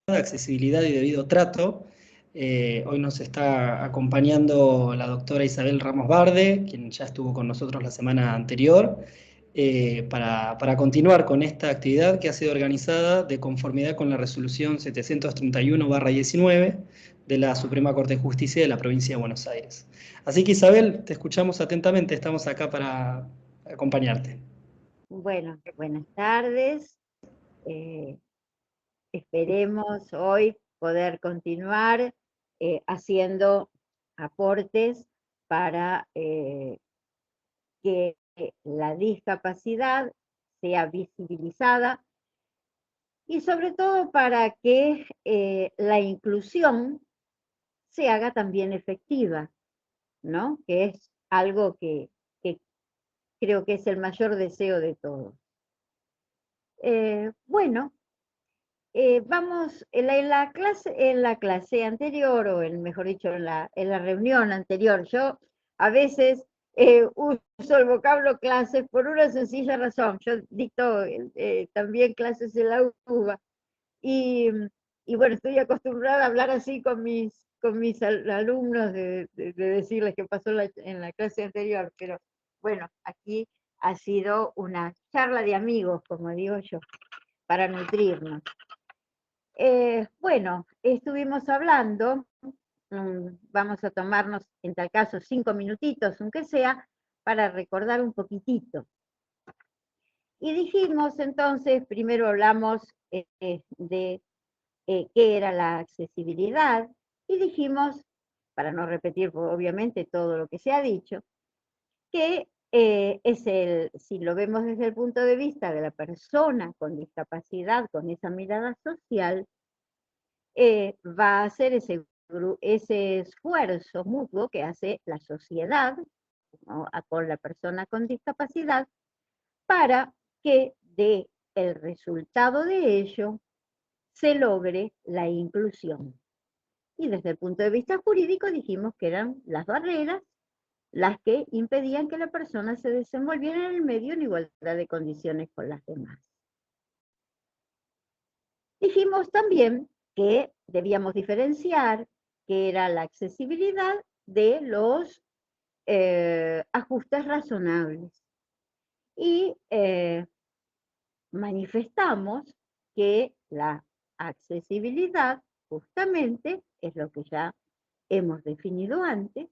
accesibilidad y debido trato. Hoy nos está acompañando la doctora Isabel Ramos Barde, quien ya estuvo con nosotros la semana anterior, para continuar con esta actividad que ha sido organizada de conformidad con la resolución 731/19 de la Suprema Corte de Justicia de la Provincia de Buenos Aires. Así que Isabel, te escuchamos atentamente, estamos acá para acompañarte. Bueno, buenas tardes. Eh, Esperemos hoy poder continuar haciendo aportes para que la discapacidad sea visibilizada y sobre todo para que la inclusión se haga también efectiva, ¿no? Que es algo que creo que es el mayor deseo de todos. Bueno, vamos, en la clase anterior, o mejor dicho, en la reunión anterior, yo a veces uso el vocablo clase por una sencilla razón. Yo dicto también clases en la UBA y, y bueno, estoy acostumbrada a hablar así con mis alumnos, de decirles qué pasó en la clase anterior, pero bueno, aquí ha sido una charla de amigos, como digo yo, para nutrirnos. Bueno, estuvimos hablando, vamos a tomarnos en tal caso 5 minutitos, aunque sea, para recordar un poquitito. Y dijimos entonces, primero hablamos de qué era la accesibilidad, y dijimos, para no repetir obviamente todo lo que se ha dicho, que si lo vemos desde el punto de vista de la persona con discapacidad, con esa mirada social, va a ser ese esfuerzo mutuo que hace la sociedad, ¿no?, con la persona con discapacidad, para que de el resultado de ello se logre la inclusión. Y desde el punto de vista jurídico dijimos que eran las barreras las que impedían que la persona se desenvolviera en el medio en igualdad de condiciones con las demás. Dijimos también que debíamos diferenciar qué era la accesibilidad de los ajustes razonables. Y manifestamos que la accesibilidad justamente es lo que ya hemos definido antes,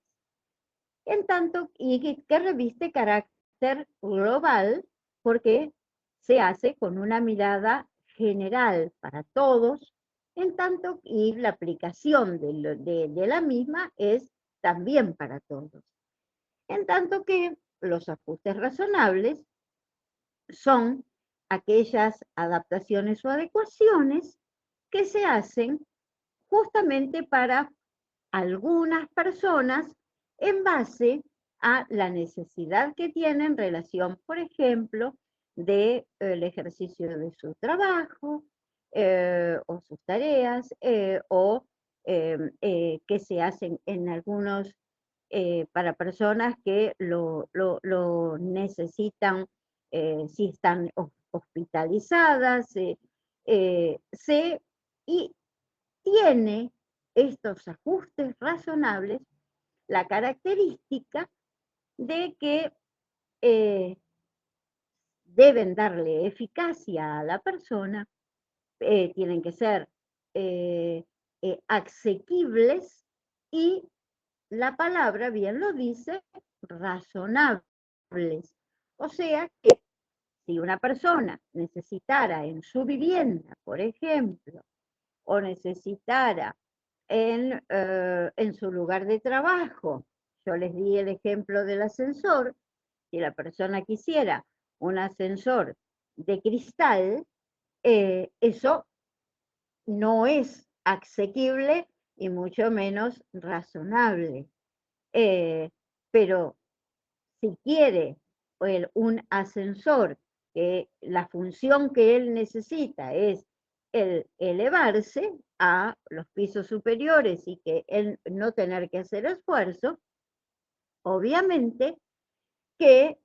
en tanto y que reviste carácter global porque se hace con una mirada general para todos, en tanto y la aplicación de la misma es también para todos. En tanto que los ajustes razonables son aquellas adaptaciones o adecuaciones que se hacen justamente para algunas personas en base a la necesidad que tienen en relación, por ejemplo, del ejercicio de su trabajo o sus tareas o que se hacen en algunos para personas que lo necesitan si están hospitalizadas, y tiene estos ajustes razonables la característica de que eh, deben darle eficacia a la persona, tienen que ser eh, asequibles y la palabra bien lo dice, razonables. O sea que si una persona necesitara en su vivienda, por ejemplo, o necesitara en su lugar de trabajo, yo les di el ejemplo del ascensor, si la persona quisiera un ascensor de cristal, eso no es asequible y mucho menos razonable. Pero si quiere un ascensor, que la función que él necesita es el elevarse a los pisos superiores y que él no tener que hacer esfuerzo, obviamente que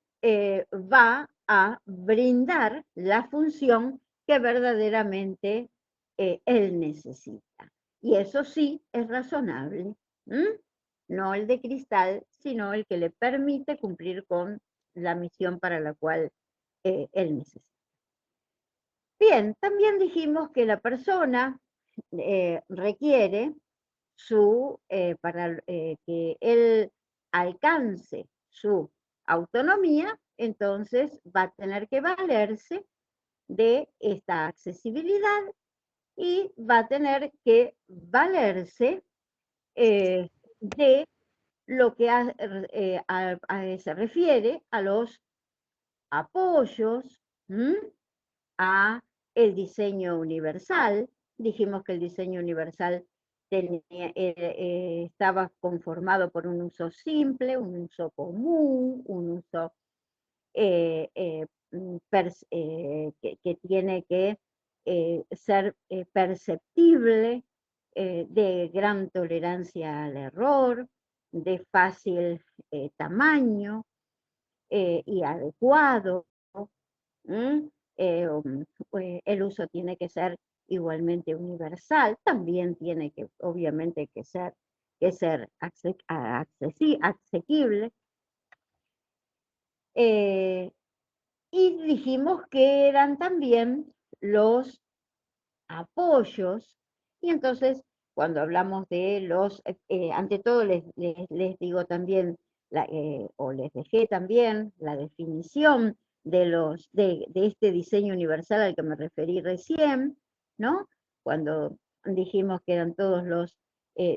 va a brindar la función que verdaderamente él necesita. Y eso sí es razonable. No el de cristal, sino el que le permite cumplir con la misión para la cual él necesita. Bien, también dijimos que la persona requiere para que él alcance su autonomía, entonces va a tener que valerse de esta accesibilidad y va a tener que valerse de lo que se refiere a los apoyos, a el diseño universal. Dijimos que el diseño universal estaba conformado por un uso simple, un uso común, un uso que tiene que ser perceptible, de gran tolerancia al error, de fácil tamaño y adecuado. El uso tiene que ser igualmente universal, también tiene que, obviamente, que ser asequible. Y dijimos que eran también los apoyos, y entonces cuando hablamos de ante todo les digo también, o les dejé también la definición de este diseño universal al que me referí recién, ¿no? Cuando dijimos que eran todos los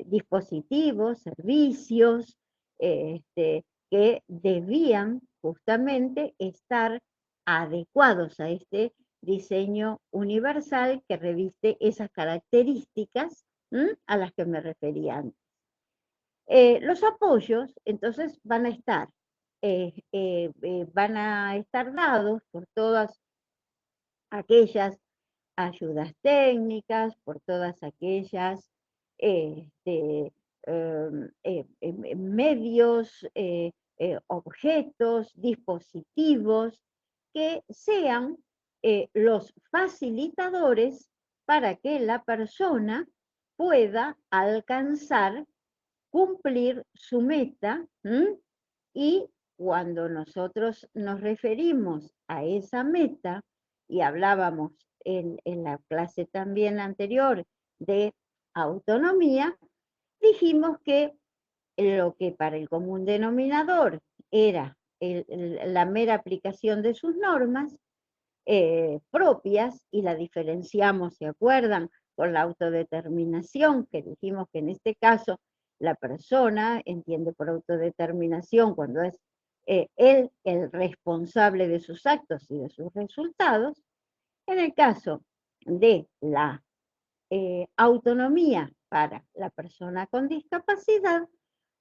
dispositivos, servicios, que debían justamente estar adecuados a este diseño universal que reviste esas características a las que me refería antes. Los apoyos, entonces, van a estar dados por todas aquellas ayudas técnicas, por todas aquellas medios, objetos, dispositivos que sean los facilitadores para que la persona pueda alcanzar, cumplir su meta. Y cuando nosotros nos referimos a esa meta, y hablábamos en la clase también anterior de autonomía, dijimos que lo que para el común denominador era la mera aplicación de sus normas propias, y la diferenciamos, ¿se acuerdan?, con la autodeterminación, que dijimos que en este caso la persona entiende por autodeterminación cuando es él el responsable de sus actos y de sus resultados. En el caso de la autonomía para la persona con discapacidad,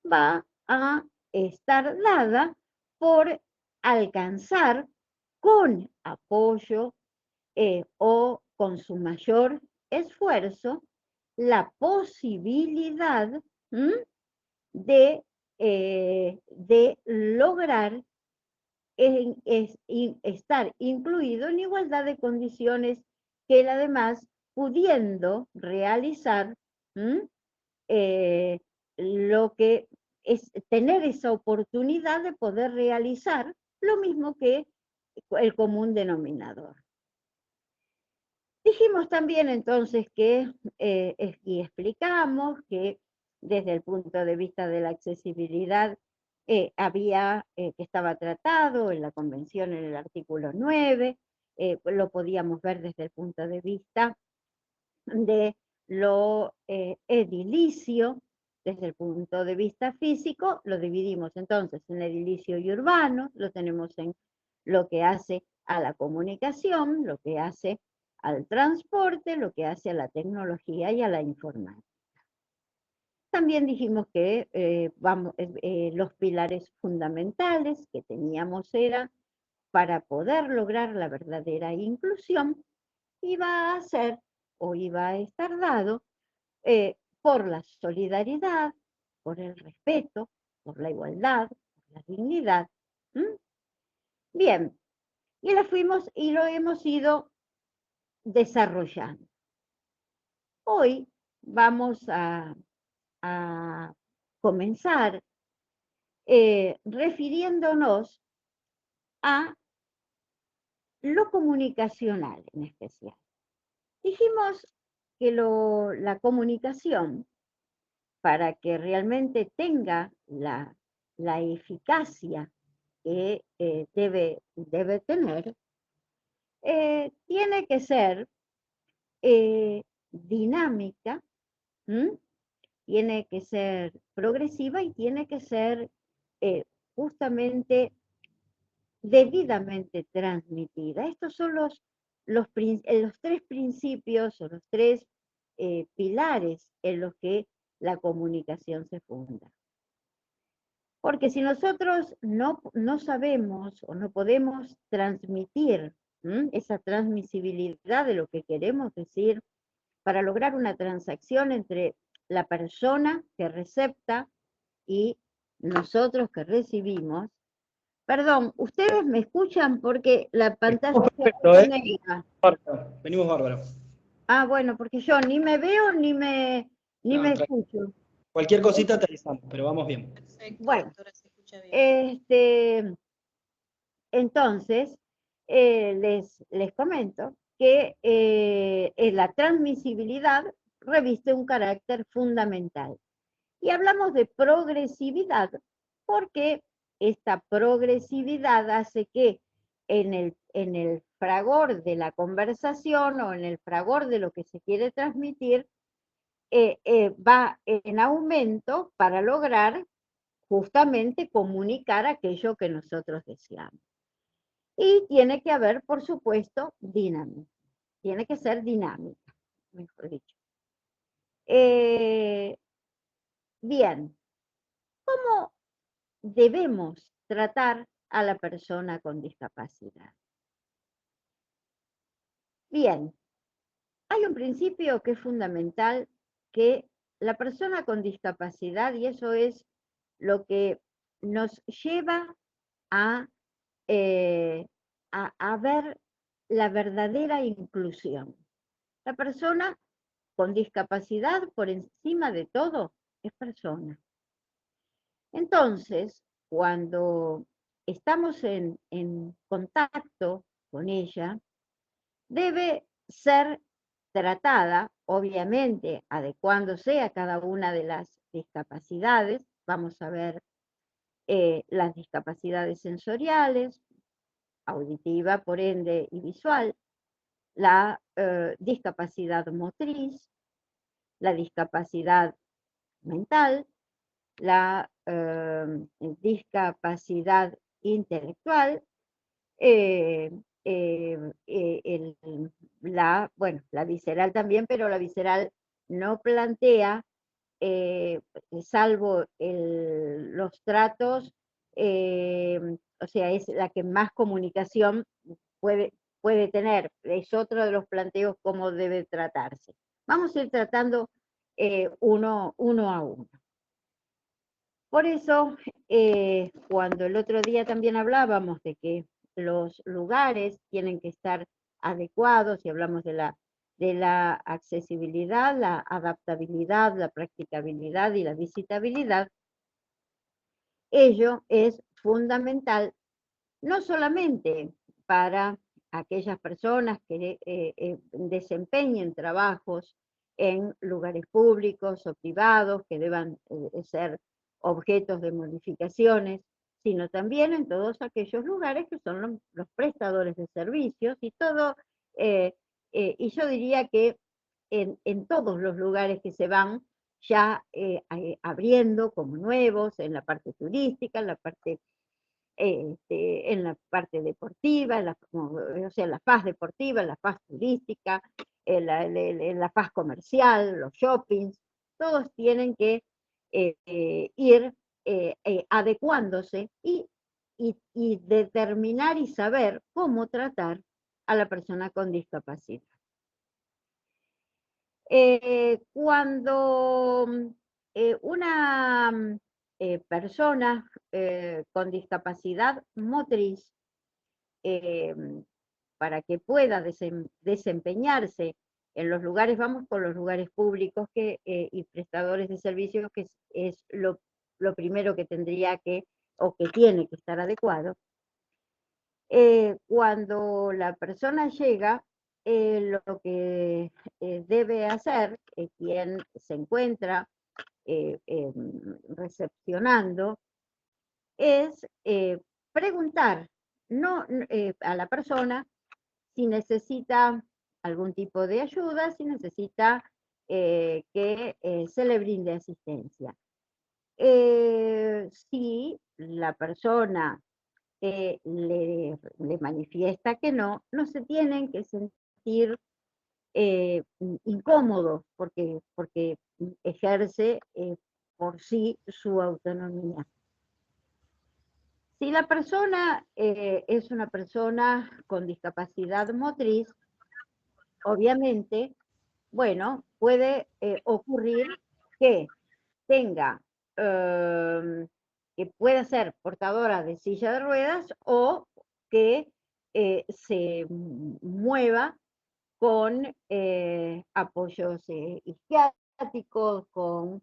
va a estar dada por alcanzar con apoyo o con su mayor esfuerzo la posibilidad de lograr estar incluido en igualdad de condiciones que él, además, pudiendo realizar lo que es tener esa oportunidad de poder realizar lo mismo que el común denominador. Dijimos también entonces que, y explicamos que desde el punto de vista de la accesibilidad que estaba tratado en la Convención en el artículo 9, lo podíamos ver desde el punto de vista de lo edilicio. Desde el punto de vista físico, lo dividimos entonces en edilicio y urbano, lo tenemos en lo que hace a la comunicación, lo que hace al transporte, lo que hace a la tecnología y a la informática. También dijimos que los pilares fundamentales que teníamos era, para poder lograr la verdadera inclusión, iba a ser o iba a estar dado por la solidaridad, por el respeto, por la igualdad, por la dignidad. Bien, y lo hemos ido desarrollando. Hoy vamos a comenzar refiriéndonos a lo comunicacional en especial. Dijimos que la comunicación, para que realmente tenga la eficacia que debe tener, tiene que ser dinámica, ¿m? Tiene que ser progresiva y tiene que ser justamente debidamente transmitida. Estos son los tres principios o los tres pilares en los que la comunicación se funda. Porque si nosotros no sabemos o no podemos transmitir esa transmisibilidad de lo que queremos decir para lograr una transacción entre la persona que recepta y nosotros que recibimos. Perdón, ¿ustedes me escuchan? Porque la pantalla se ha Perfecto, puesto ¿eh? negra. Bárbaro. Venimos bárbaro. Ah, bueno, porque yo ni me veo ni me No, escucho. cualquier cosita te avisamos, pero vamos bien. Perfecto, Bueno, doctora, se escucha bien. Entonces, les comento que la transmisibilidad reviste un carácter fundamental. Y hablamos de progresividad porque esta progresividad hace que en el fragor de la conversación o en el fragor de lo que se quiere transmitir, va en aumento para lograr justamente comunicar aquello que nosotros deseamos. Y tiene que haber, por supuesto, dinámica. Tiene que ser dinámica, mejor dicho. Bien, ¿cómo debemos tratar a la persona con discapacidad? Bien, hay un principio que es fundamental, que la persona con discapacidad, y eso es lo que nos lleva a, eh, a ver la verdadera inclusión. La persona con discapacidad, por encima de todo, es persona. Entonces, cuando estamos en contacto con ella, debe ser tratada, obviamente, adecuándose a cada una de las discapacidades. Vamos a ver las discapacidades sensoriales, auditiva, por ende, y visual, la discapacidad motriz, la discapacidad mental, la discapacidad intelectual, la visceral también, pero la visceral no plantea, salvo los tratos, o sea, es la que más comunicación puede tener, es otro de los planteos cómo debe tratarse. Vamos a ir tratando uno a uno. Por eso, cuando el otro día también hablábamos de que los lugares tienen que estar adecuados y hablamos de la accesibilidad, la adaptabilidad, la practicabilidad y la visitabilidad, ello es fundamental no solamente para aquellas personas que desempeñen trabajos en lugares públicos o privados que deban ser objetos de modificaciones, sino también en todos aquellos lugares que son los prestadores de servicios y todo, y yo diría que en todos los lugares que se van ya abriendo como nuevos, en la parte turística, en la parte deportiva, o sea, la faz deportiva, la faz turística, la faz comercial, los shoppings, todos tienen que ir adecuándose y determinar y saber cómo tratar a la persona con discapacidad. Cuando una persona con discapacidad motriz, para que pueda desempeñarse en los lugares, vamos por los lugares públicos y prestadores de servicios, que es lo primero que tendría que, o que tiene que estar adecuado. Cuando la persona llega, lo que debe hacer quien se encuentra recepcionando es preguntar a la persona si necesita algún tipo de ayuda, si necesita que se le brinde asistencia. Si la persona le manifiesta que no, no se tienen que sentir incómodos porque ejerce por sí su autonomía. Si la persona es una persona con discapacidad motriz, obviamente, bueno, puede ocurrir que tenga, que pueda ser portadora de silla de ruedas o que se mueva con apoyos isquiáticos, con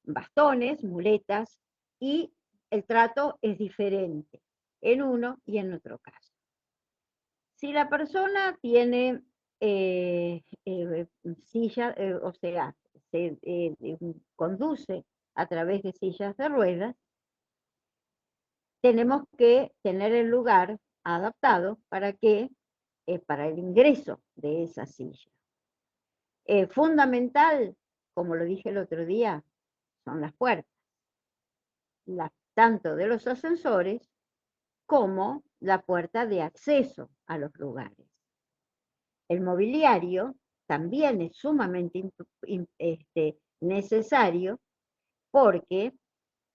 bastones, muletas, y el trato es diferente en uno y en otro caso. Si la persona tiene silla, o sea, se conduce a través de sillas de ruedas, tenemos que tener el lugar adaptado para el ingreso de esa silla. Fundamental, como lo dije el otro día, son las puertas, tanto de los ascensores como la puerta de acceso a los lugares. El mobiliario también es sumamente necesario porque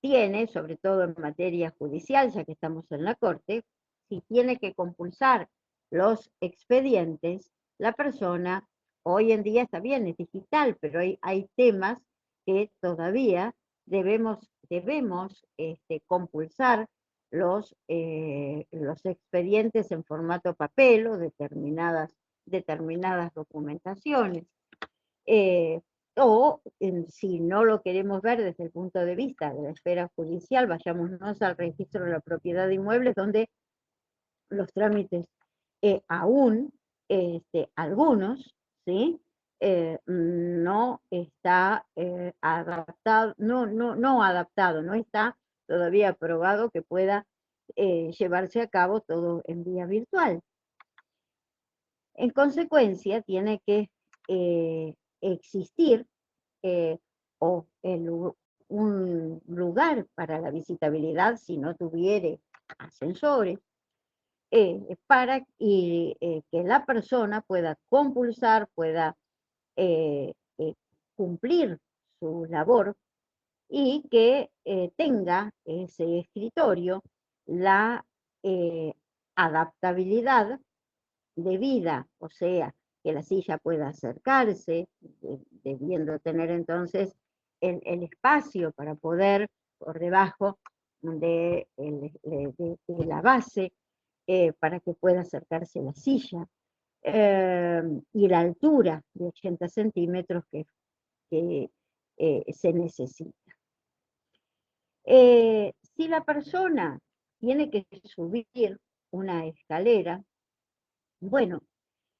tiene, sobre todo en materia judicial, ya que estamos en la corte, si tiene que compulsar los expedientes, la persona, hoy en día está bien, es digital, pero hay temas que todavía debemos compulsar los expedientes en formato papel o determinadas documentaciones. Si no lo queremos ver desde el punto de vista de la esfera judicial, vayámonos al registro de la propiedad de inmuebles, donde los trámites aún, algunos, ¿sí? No está adaptado, no está todavía aprobado que pueda llevarse a cabo todo en vía virtual. En consecuencia, tiene que existir un lugar para la visitabilidad, si no tuviere ascensores, para que la persona pueda compulsar, pueda cumplir su labor y que tenga ese escritorio la adaptabilidad debida, o sea, que la silla pueda acercarse, debiendo tener entonces el espacio para poder, por debajo de la base, para que pueda acercarse la silla, y la altura de 80 centímetros que se necesita. Si la persona tiene que subir una escalera, bueno,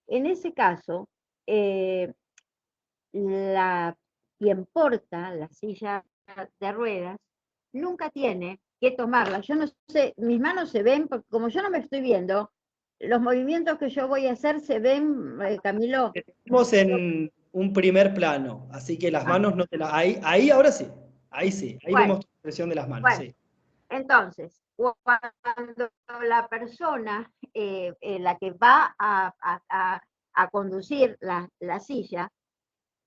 en ese caso, quien porta la silla de ruedas nunca tiene que tomarla. Yo no sé, mis manos se ven, porque como yo no me estoy viendo, los movimientos que yo voy a hacer se ven, Camilo. Estamos en un primer plano, así que las manos no te las... Ahí ahora sí, ahí Bueno, vemos tu expresión de las manos, bueno, sí. Entonces, cuando la persona, la que va a conducir la silla,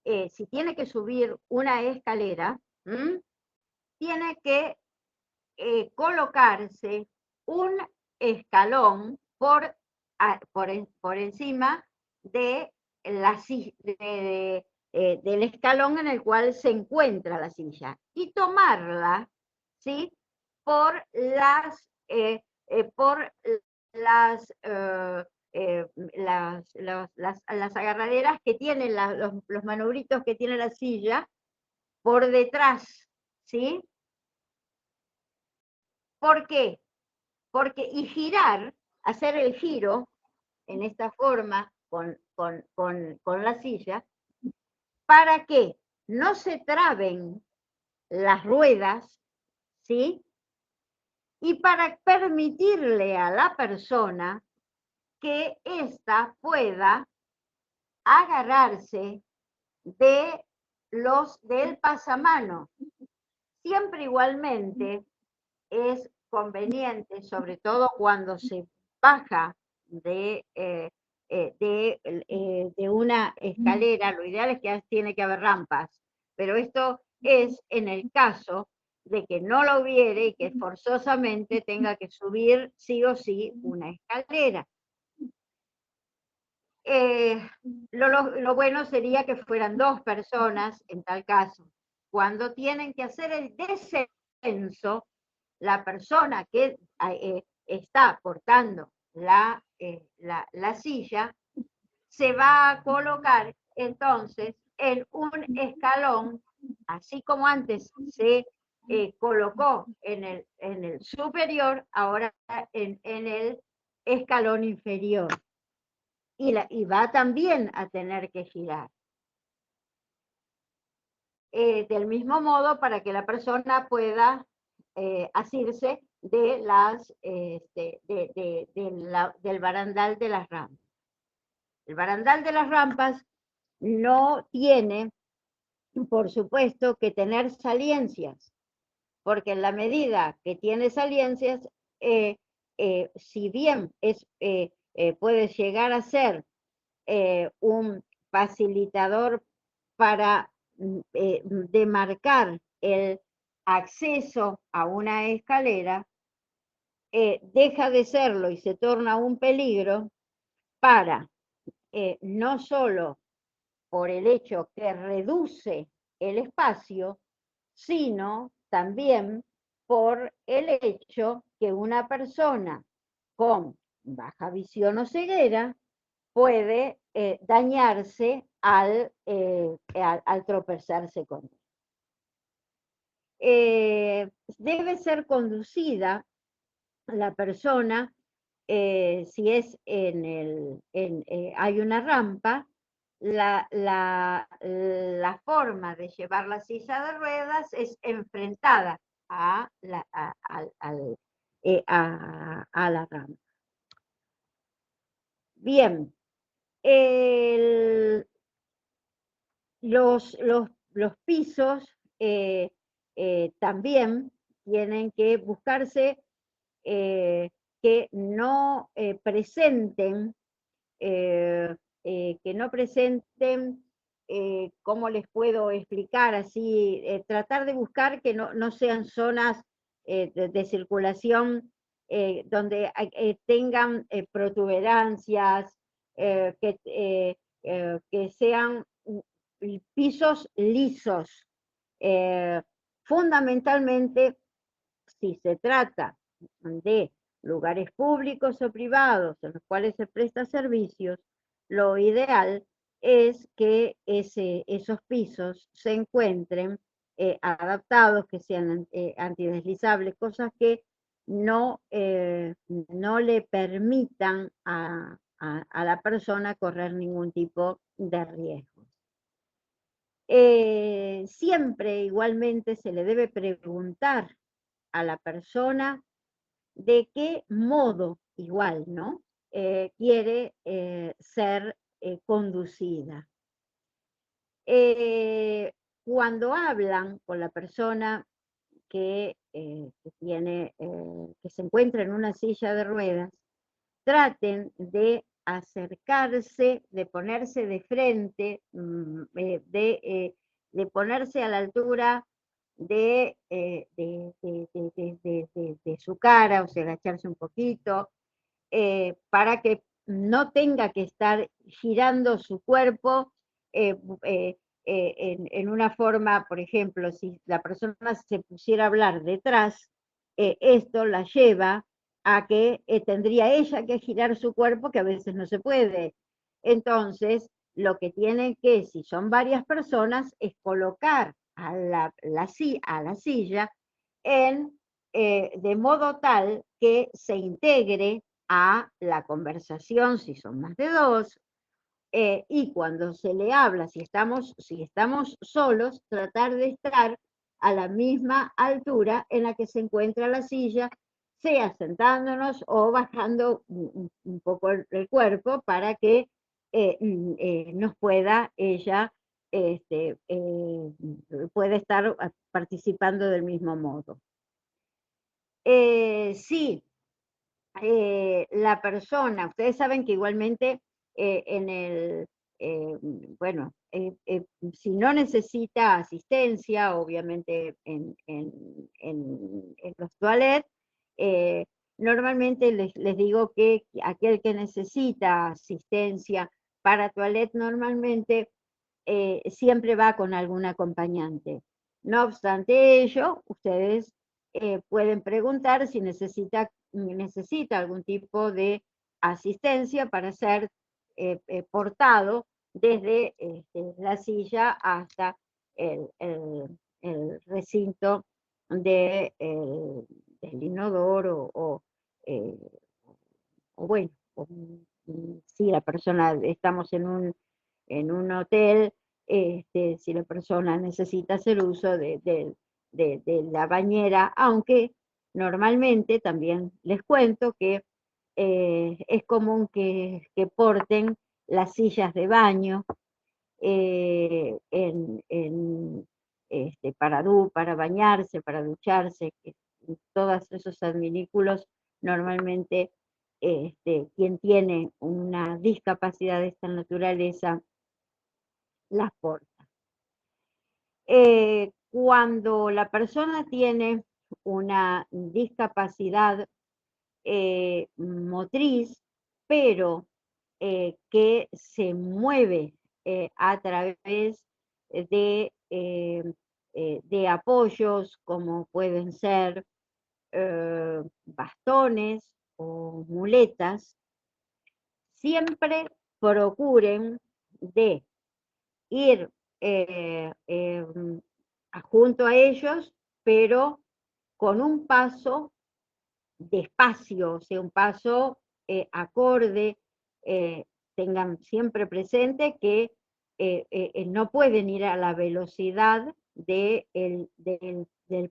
si tiene que subir una escalera, tiene que colocarse un escalón por encima de del escalón en el cual se encuentra la silla y tomarla, ¿sí? por las las agarraderas que tienen, los manubritos que tiene la silla por detrás, ¿sí? ¿Por qué? Porque, y girar, hacer el giro en esta forma con la silla, para que no se traben las ruedas, ¿sí? Y para permitirle a la persona que ésta pueda agarrarse del pasamano. Siempre igualmente es conveniente, sobre todo cuando se baja de una escalera, lo ideal es que tiene que haber rampas, pero esto es en el caso de que no lo hubiere y que forzosamente tenga que subir sí o sí una escalera. Lo bueno sería que fueran 2 personas en tal caso. Cuando tienen que hacer el descenso, la persona que está portando la silla se va a colocar entonces en un escalón, así como antes se colocó en el superior, ahora en el escalón inferior. Y va también a tener que girar. Del mismo modo, para que la persona pueda asirse del barandal de las rampas. El barandal de las rampas no tiene, por supuesto, que tener saliencias, porque en la medida que tiene saliencias, si bien puede llegar a ser un facilitador para demarcar el acceso a una escalera, deja de serlo y se torna un peligro para no solo por el hecho que reduce el espacio, sino también por el hecho que una persona con baja visión o ceguera puede dañarse al tropezarse con él. Debe ser conducida la persona, si es hay una rampa, la forma de llevar la silla de ruedas es enfrentada a la rampa. Bien, los pisos también tienen que buscarse que no presenten, ¿cómo les puedo explicar? Así, tratar de buscar que no sean zonas de circulación donde tengan protuberancias, que sean pisos lisos. Fundamentalmente, si se trata de lugares públicos o privados en los cuales se presta servicios, lo ideal es que esos pisos se encuentren adaptados, que sean antideslizables, cosas que no le permitan a la persona correr ningún tipo de riesgo. Siempre igualmente se le debe preguntar a la persona de qué modo igual, ¿no? Quiere ser conducida. Cuando hablan con la persona que se encuentra en una silla de ruedas, traten de acercarse, de ponerse de frente, de ponerse a la altura de su cara, o sea, agacharse un poquito, para que no tenga que estar girando su cuerpo en una forma, por ejemplo, si la persona se pusiera a hablar detrás, esto la lleva a que tendría ella que girar su cuerpo, que a veces no se puede. Entonces, lo que tienen que, si son varias personas, es colocar a la silla de modo tal que se integre a la conversación, si son más de dos, y cuando se le habla, si estamos solos, tratar de estar a la misma altura en la que se encuentra la silla, sea sentándonos o bajando un poco el cuerpo para que nos pueda ella, puede estar participando del mismo modo. Sí, la persona, ustedes saben que igualmente en el, bueno, si no necesita asistencia, obviamente en los toilets, normalmente les digo que aquel que necesita asistencia para toilet normalmente siempre va con algún acompañante. No obstante ello, ustedes pueden preguntar si necesita algún tipo de asistencia para ser portado desde la silla hasta el recinto del inodoro eh, o bueno, si la persona, estamos en un hotel, si la persona necesita hacer uso de la bañera, aunque normalmente también les cuento que es común que porten las sillas de baño para bañarse, para ducharse, que todos esos adminículos normalmente quien tiene una discapacidad de esta naturaleza las porta. Cuando la persona tiene una discapacidad motriz, pero que se mueve a través de apoyos como pueden ser bastones o muletas, siempre procuren de ir junto a ellos, pero con un paso despacio, o sea, un paso acorde. Tengan siempre presente que no pueden ir a la velocidad del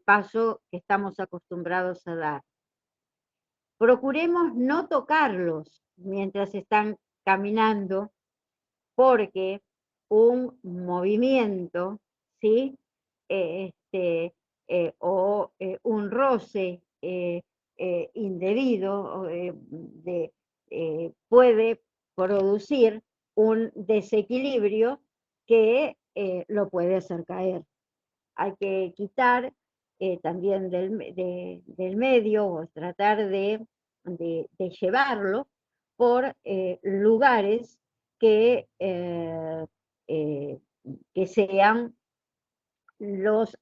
paso que estamos acostumbrados a dar. Procuremos no tocarlos mientras están caminando, porque un movimiento, ¿sí? O un roce indebido puede producir un desequilibrio que lo puede hacer caer. Hay que quitar también del medio o tratar de llevarlo por lugares que sean los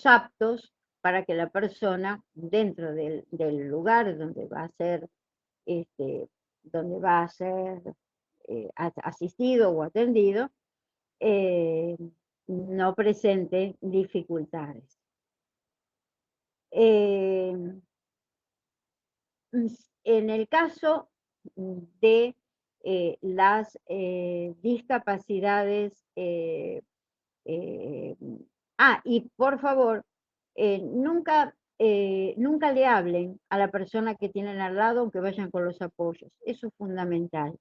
aptos para que la persona dentro del lugar donde va a ser asistido o atendido no presente dificultades. En el caso de las discapacidades, y por favor, nunca le hablen a la persona que tienen al lado aunque vayan con los apoyos. Eso es fundamental.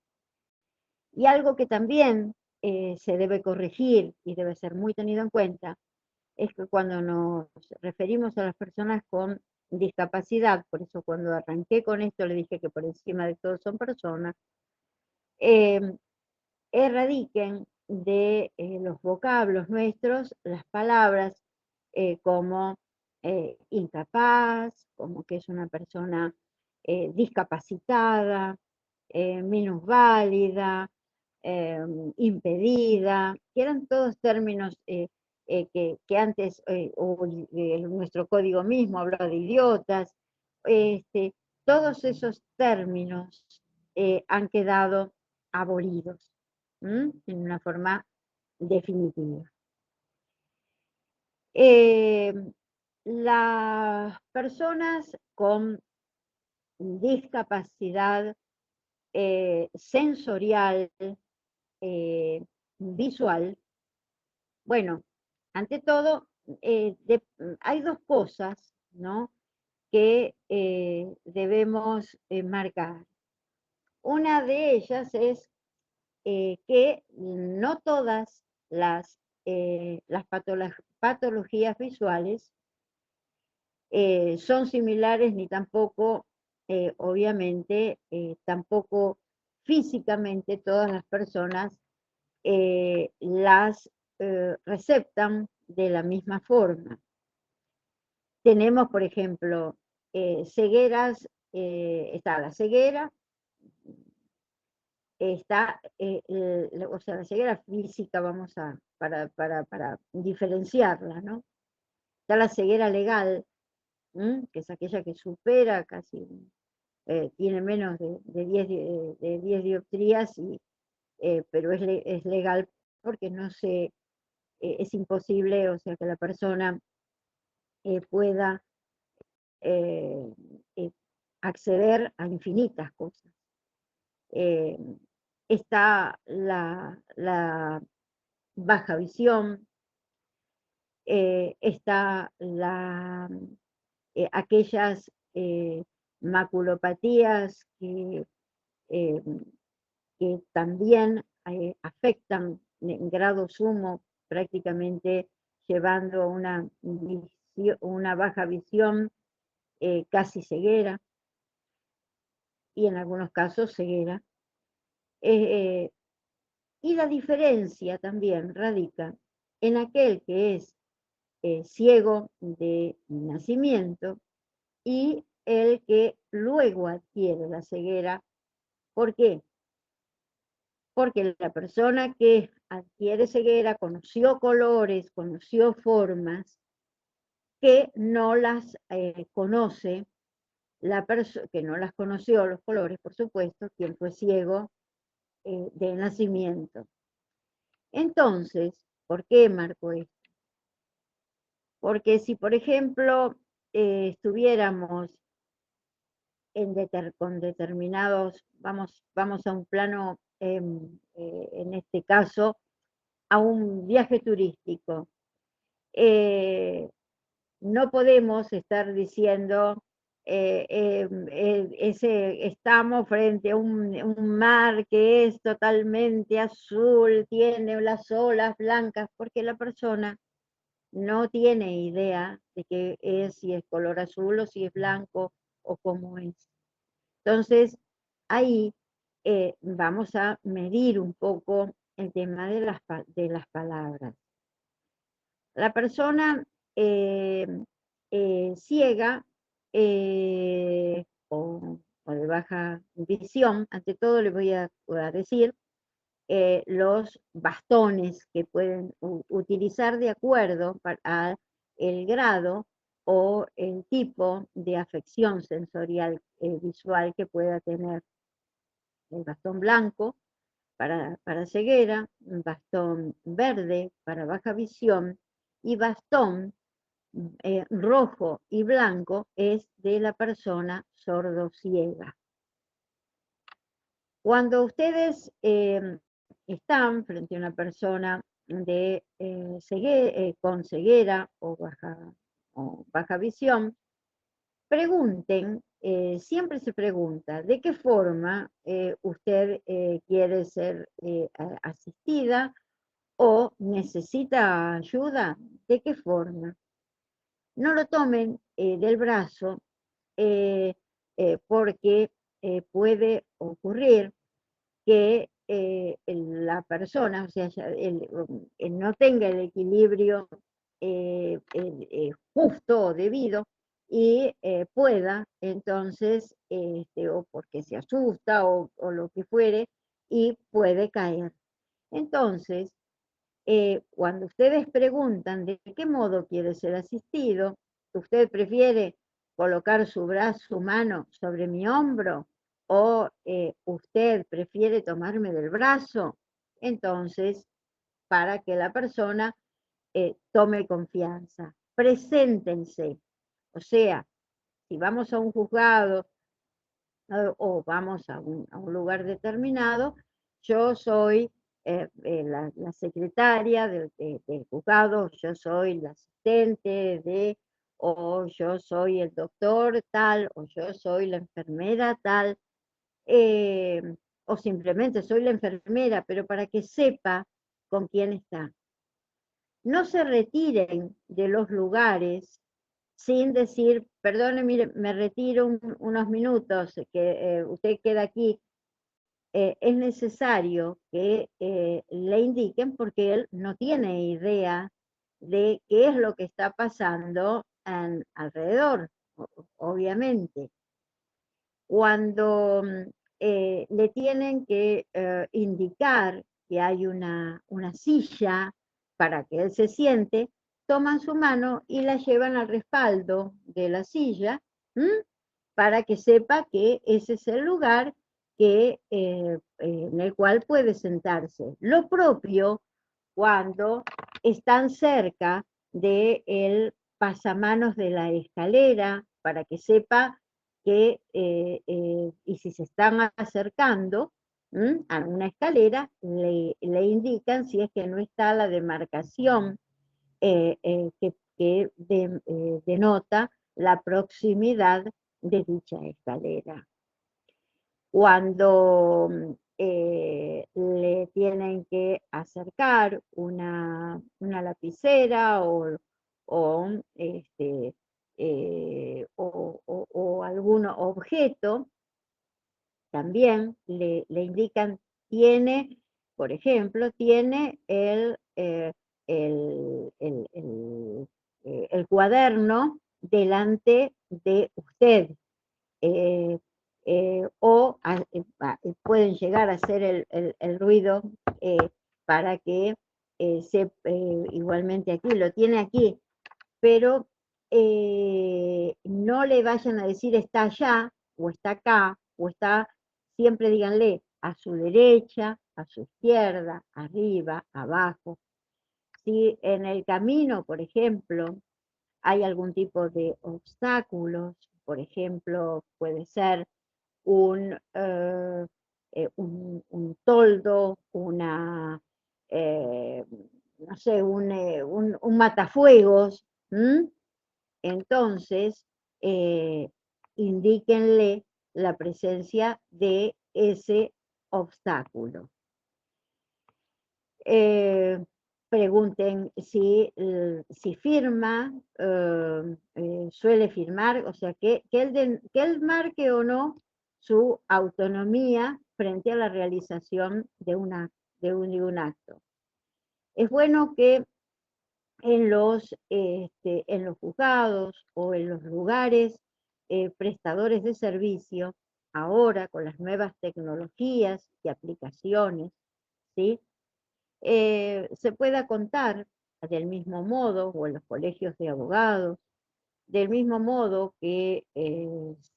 Y algo que también se debe corregir y debe ser muy tenido en cuenta es que cuando nos referimos a las personas con discapacidad, por eso cuando arranqué con esto le dije que por encima de todo son personas, erradiquen de los vocablos nuestros las palabras como incapaz, como que es una persona discapacitada, minusválida, impedida, que eran todos términos que antes, nuestro código mismo hablaba de idiotas, todos esos términos han quedado abolidos en una forma definitiva. Las personas con discapacidad sensorial, visual, bueno, ante todo, hay dos cosas, ¿no?, que debemos marcar. Una de ellas es que no todas las patologías visuales son similares, ni tampoco, obviamente, tampoco físicamente todas las personas las receptan de la misma forma. Tenemos, por ejemplo, cegueras, está la ceguera, está, o sea, la ceguera física, vamos a, para diferenciarla, ¿no? Está la ceguera legal, que es aquella que supera casi, tiene menos de 10 dioptrías, pero es legal porque no se, es imposible, o sea, que la persona pueda acceder a infinitas cosas. Está la baja visión, está aquellas maculopatías que también afectan en grado sumo, prácticamente llevando a una baja visión, casi ceguera, y en algunos casos ceguera. Y la diferencia también radica en aquel que es ciego de nacimiento y el que luego adquiere la ceguera. ¿Por qué? Porque la persona que adquiere ceguera conoció colores, conoció formas que no las conoce que no las conoció, los colores, por supuesto, quien fue ciego de nacimiento. Entonces, ¿por qué marco esto? Porque si, por ejemplo, estuviéramos con determinados, vamos a un plano, en este caso, a un viaje turístico, no podemos estar diciendo, estamos frente a un mar que es totalmente azul, tiene las olas blancas, porque la persona no tiene idea de qué es, si es color azul o si es blanco o cómo es. Entonces, ahí vamos a medir un poco el tema de las palabras. La persona ciega o de baja visión, ante todo le voy a decir los bastones que pueden utilizar de acuerdo al grado o el tipo de afección sensorial visual que pueda tener. El bastón blanco para ceguera, bastón verde para baja visión, y bastón rojo y blanco es de la persona sordociega. Cuando ustedes están frente a una persona con ceguera o baja visión, pregunten, siempre se pregunta, ¿de qué forma usted quiere ser asistida o necesita ayuda? ¿De qué forma? No lo tomen del brazo porque puede ocurrir que la persona, o sea, no tenga el equilibrio justo o debido y pueda entonces, o porque se asusta o lo que fuere, y puede caer. Entonces, cuando ustedes preguntan de qué modo quiere ser asistido, usted prefiere colocar su mano sobre mi hombro, o usted prefiere tomarme del brazo, entonces, para que la persona tome confianza, preséntense. O sea, si vamos a un juzgado o vamos a un lugar determinado, yo soy la secretaria del juzgado, yo soy la asistente de, o yo soy el doctor tal, o yo soy la enfermera tal, eh, o simplemente soy la enfermera, pero para que sepa con quién está. No se retiren de los lugares sin decir, perdone, mire, me retiro unos minutos, que usted queda aquí. Es necesario que le indiquen, porque él no tiene idea de qué es lo que está pasando alrededor, obviamente. Cuando le tienen que indicar que hay una silla para que él se siente, toman su mano y la llevan al respaldo de la silla, para que sepa que ese es el lugar en el cual puede sentarse. Lo propio cuando están cerca del pasamanos de la escalera, para que sepa que, y si se están acercando a una escalera, le indican si es que no está la demarcación que denota la proximidad de dicha escalera. Cuando le tienen que acercar una lapicera o algún objeto, también le indican, tiene, por ejemplo, tiene el cuaderno delante de usted. Pueden llegar a hacer el ruido para que igualmente aquí, lo tiene aquí, pero no le vayan a decir está allá, o está acá, o está, siempre díganle a su derecha, a su izquierda, arriba, abajo. Si en el camino, por ejemplo, hay algún tipo de obstáculos, por ejemplo, puede ser un toldo, no sé, un matafuegos, entonces indíquenle la presencia de ese obstáculo. Pregunten si firma, suele firmar, o sea, que él marque o no su autonomía frente a la realización de un acto. Es bueno que en los juzgados o en los lugares prestadores de servicio, ahora con las nuevas tecnologías y aplicaciones, ¿sí? Se pueda contar del mismo modo, o en los colegios de abogados, del mismo modo que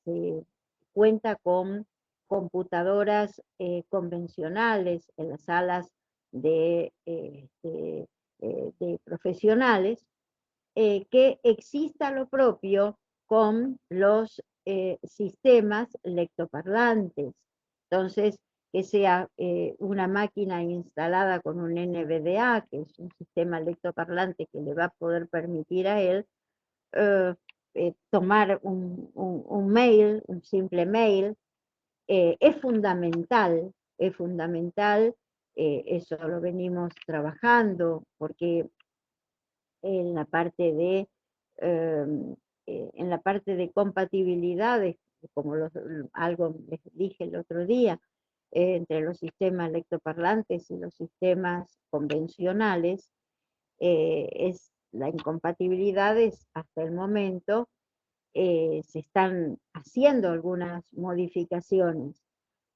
se cuenta con computadoras convencionales en las salas de profesionales, que exista lo propio con los sistemas lectoparlantes. Entonces, que sea una máquina instalada con un NVDA, que es un sistema lectoparlante que le va a poder permitir a él tomar un mail, un simple mail. Es fundamental, eso lo venimos trabajando, porque en la parte de compatibilidades, como algo les dije el otro día, entre los sistemas lectoparlantes y los sistemas convencionales, la incompatibilidad es, hasta el momento, se están haciendo algunas modificaciones,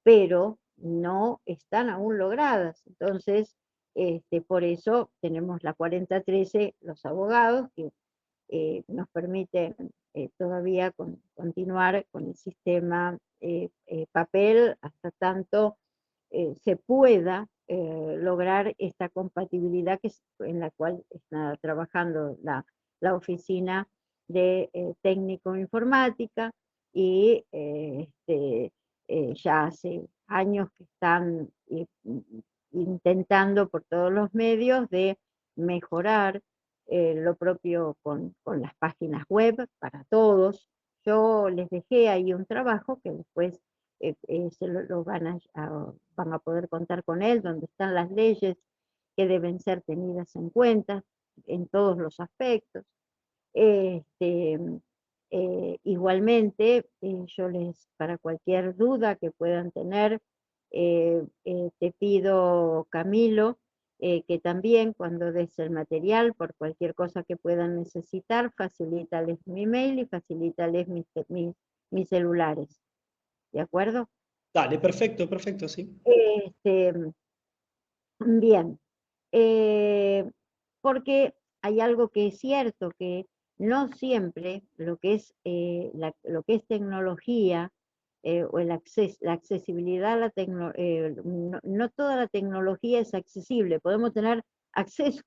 pero no están aún logradas. Entonces, por eso tenemos la 4013, los abogados, que nos permiten todavía continuar con el sistema papel hasta tanto se pueda lograr esta compatibilidad en la cual está trabajando la oficina de técnico informática y ya hace años que están intentando por todos los medios de mejorar lo propio con las páginas web para todos. Yo les dejé ahí un trabajo que después van a poder contar con él, donde están las leyes que deben ser tenidas en cuenta en todos los aspectos. Igualmente, para cualquier duda que puedan tener, te pido, Camilo, que también cuando des el material, por cualquier cosa que puedan necesitar, facilítales mi mail y facilítales mis celulares. ¿De acuerdo? Dale, perfecto, perfecto, sí. Bien. Porque hay algo que es cierto, que no siempre lo que es tecnología o la accesibilidad a la tecnología, no toda la tecnología es accesible. Podemos tener acceso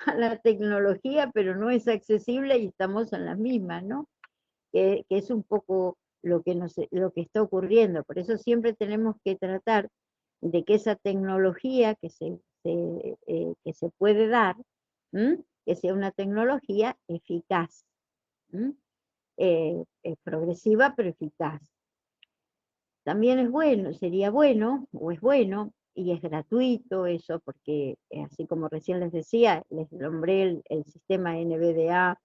a la tecnología, pero no es accesible y estamos en las mismas, ¿no? Que es un poco lo que está ocurriendo. Por eso siempre tenemos que tratar de que esa tecnología que se puede dar, que sea una tecnología eficaz, progresiva pero eficaz. También es bueno, sería bueno, o es bueno, y es gratuito eso, porque así como recién les decía, les nombré el sistema NVDA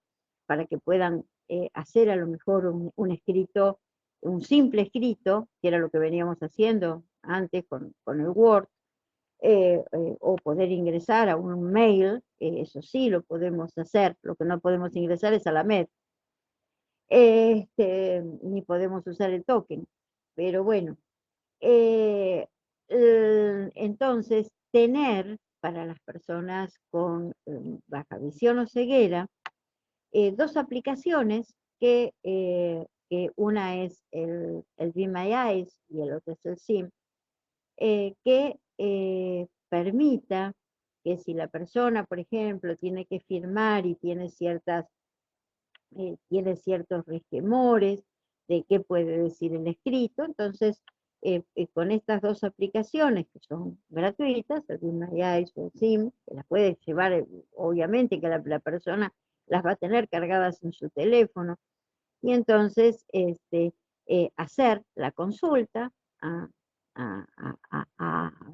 para que puedan hacer a lo mejor un escrito, un simple escrito, que era lo que veníamos haciendo antes con el Word, o poder ingresar a un mail, eso sí lo podemos hacer, lo que no podemos ingresar es a la MED, ni podemos usar el token, pero bueno, entonces tener para las personas con baja visión o ceguera, dos aplicaciones que una es el Be My Eyes y el otro es el SIM, que permita que si la persona, por ejemplo, tiene que firmar y tiene ciertos resquemores de qué puede decir el escrito, entonces con estas dos aplicaciones que son gratuitas, el Be My Eyes o el SIM, que las puede llevar, obviamente que la persona las va a tener cargadas en su teléfono, y entonces hacer la consulta a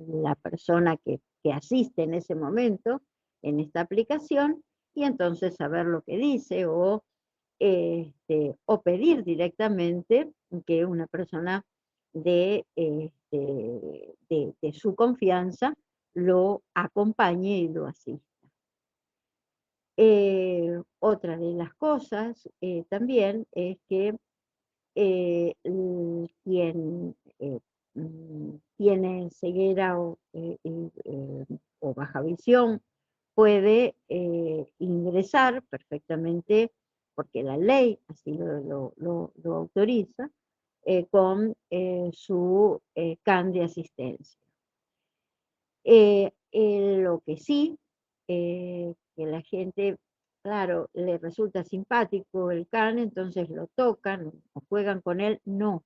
la persona que asiste en ese momento en esta aplicación, y entonces saber lo que dice, o pedir directamente que una persona de su confianza lo acompañe y lo asista. Otra de las cosas también es que quien tiene ceguera o baja visión puede ingresar perfectamente, porque la ley así lo autoriza, con su CAN de asistencia. Lo que sí, que la gente, claro, le resulta simpático el CAN, entonces lo tocan o juegan con él, no.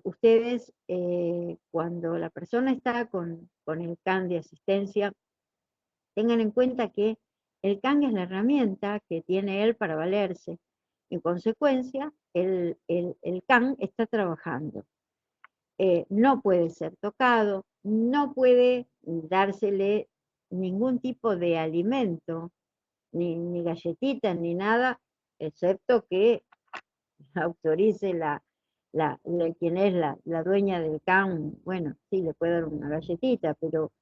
Ustedes, cuando la persona está con el CAN de asistencia, tengan en cuenta que el CAN es la herramienta que tiene él para valerse. En consecuencia, el CAN está trabajando. No puede ser tocado, no puede dársele ningún tipo de alimento, ni galletitas, ni nada, excepto que autorice quien es la dueña del CAN. Bueno, sí, le puede dar una galletita, pero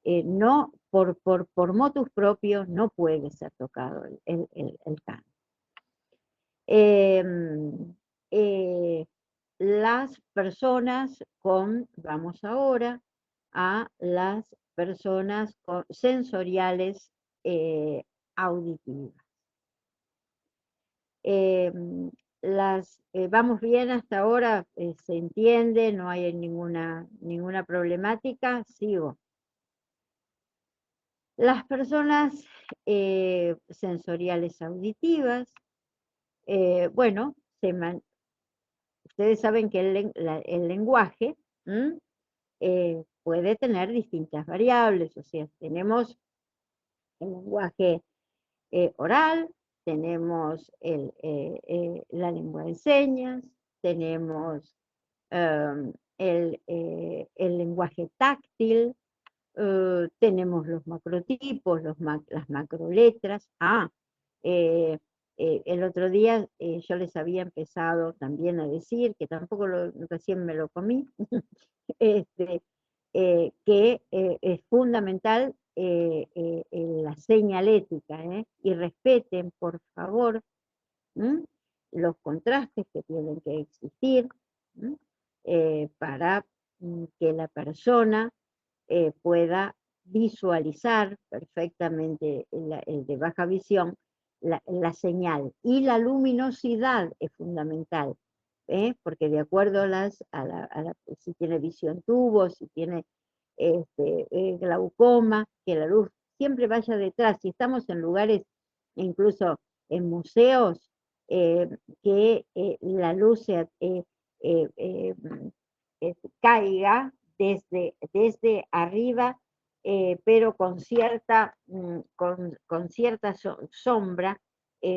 no, por motus propios no puede ser tocado el CAN. Las personas vamos ahora a las personas sensoriales auditivas. Vamos bien hasta ahora, se entiende, no hay ninguna problemática, sigo. Las personas sensoriales auditivas, bueno, ustedes saben que el lenguaje puede tener distintas variables, o sea, tenemos el lenguaje oral, tenemos la lengua de señas, tenemos el lenguaje táctil, tenemos los macrotipos, las macroletras. El otro día yo les había empezado también a decir, que tampoco recién me lo comí, este, que es fundamental la señalética, y respeten, por favor, los contrastes que tienen que existir para que la persona pueda visualizar perfectamente el de baja visión la señal. Y la luminosidad es fundamental, porque de acuerdo si tiene visión tubo, si tiene glaucoma, que la luz siempre vaya detrás. Si estamos en lugares, incluso en museos, que la luz caiga desde arriba, pero con cierta sombra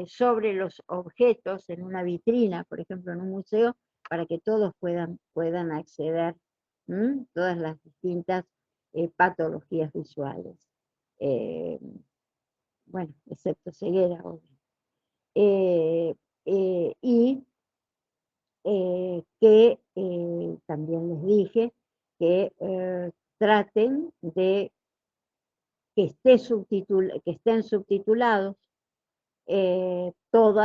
sobre los objetos en una vitrina, por ejemplo, en un museo, para que todos puedan acceder, todas las distintas patologías visuales. Bueno, excepto ceguera, obvio. Y que también les dije que traten de que estén subtitulados todo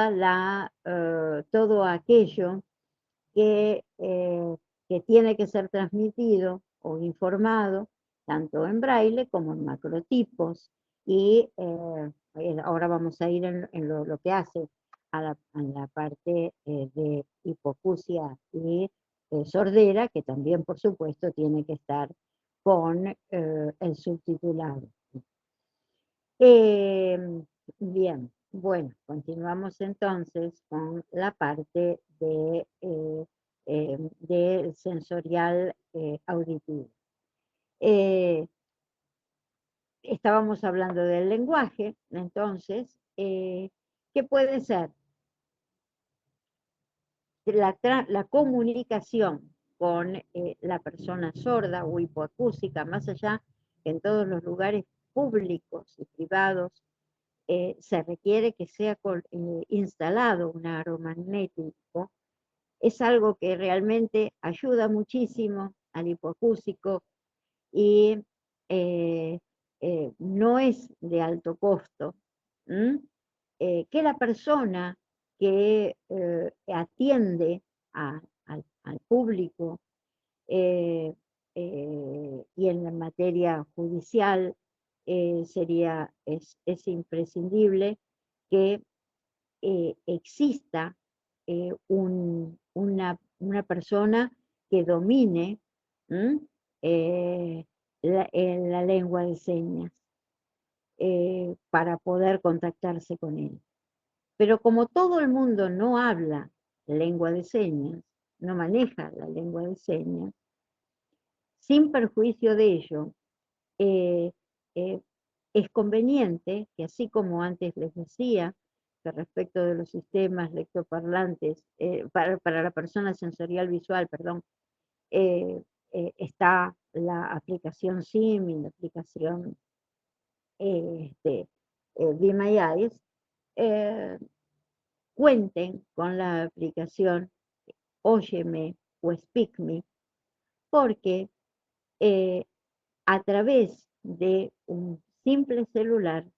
aquello que tiene que ser transmitido o informado, tanto en braille como en macrotipos. Y ahora vamos a ir en lo que hace en la parte de hipoacusia y sordera, que también, por supuesto, tiene que estar con el subtitulado. Bien, bueno, continuamos entonces con la parte del sensorial auditivo. Estábamos hablando del lenguaje, entonces, ¿qué puede ser? La comunicación con la persona sorda o hipoacústica, más allá que en todos los lugares públicos y privados se requiere que sea instalado un aeromagnético, es algo que realmente ayuda muchísimo al hipoacúsico y no es de alto costo. Que la persona que atiende al público y en la materia judicial es imprescindible que exista una persona que domine la lengua de señas para poder contactarse con él. Pero como todo el mundo no habla lengua de señas, no maneja la lengua de señas, sin perjuicio de ello, eh, es conveniente que, así como antes les decía, que respecto de los sistemas lectoparlantes, para la persona sensorial visual, perdón, está la aplicación SIM y la aplicación Be My Eyes, cuenten con la aplicación Óyeme o Speak Me, porque a través de un simple celular,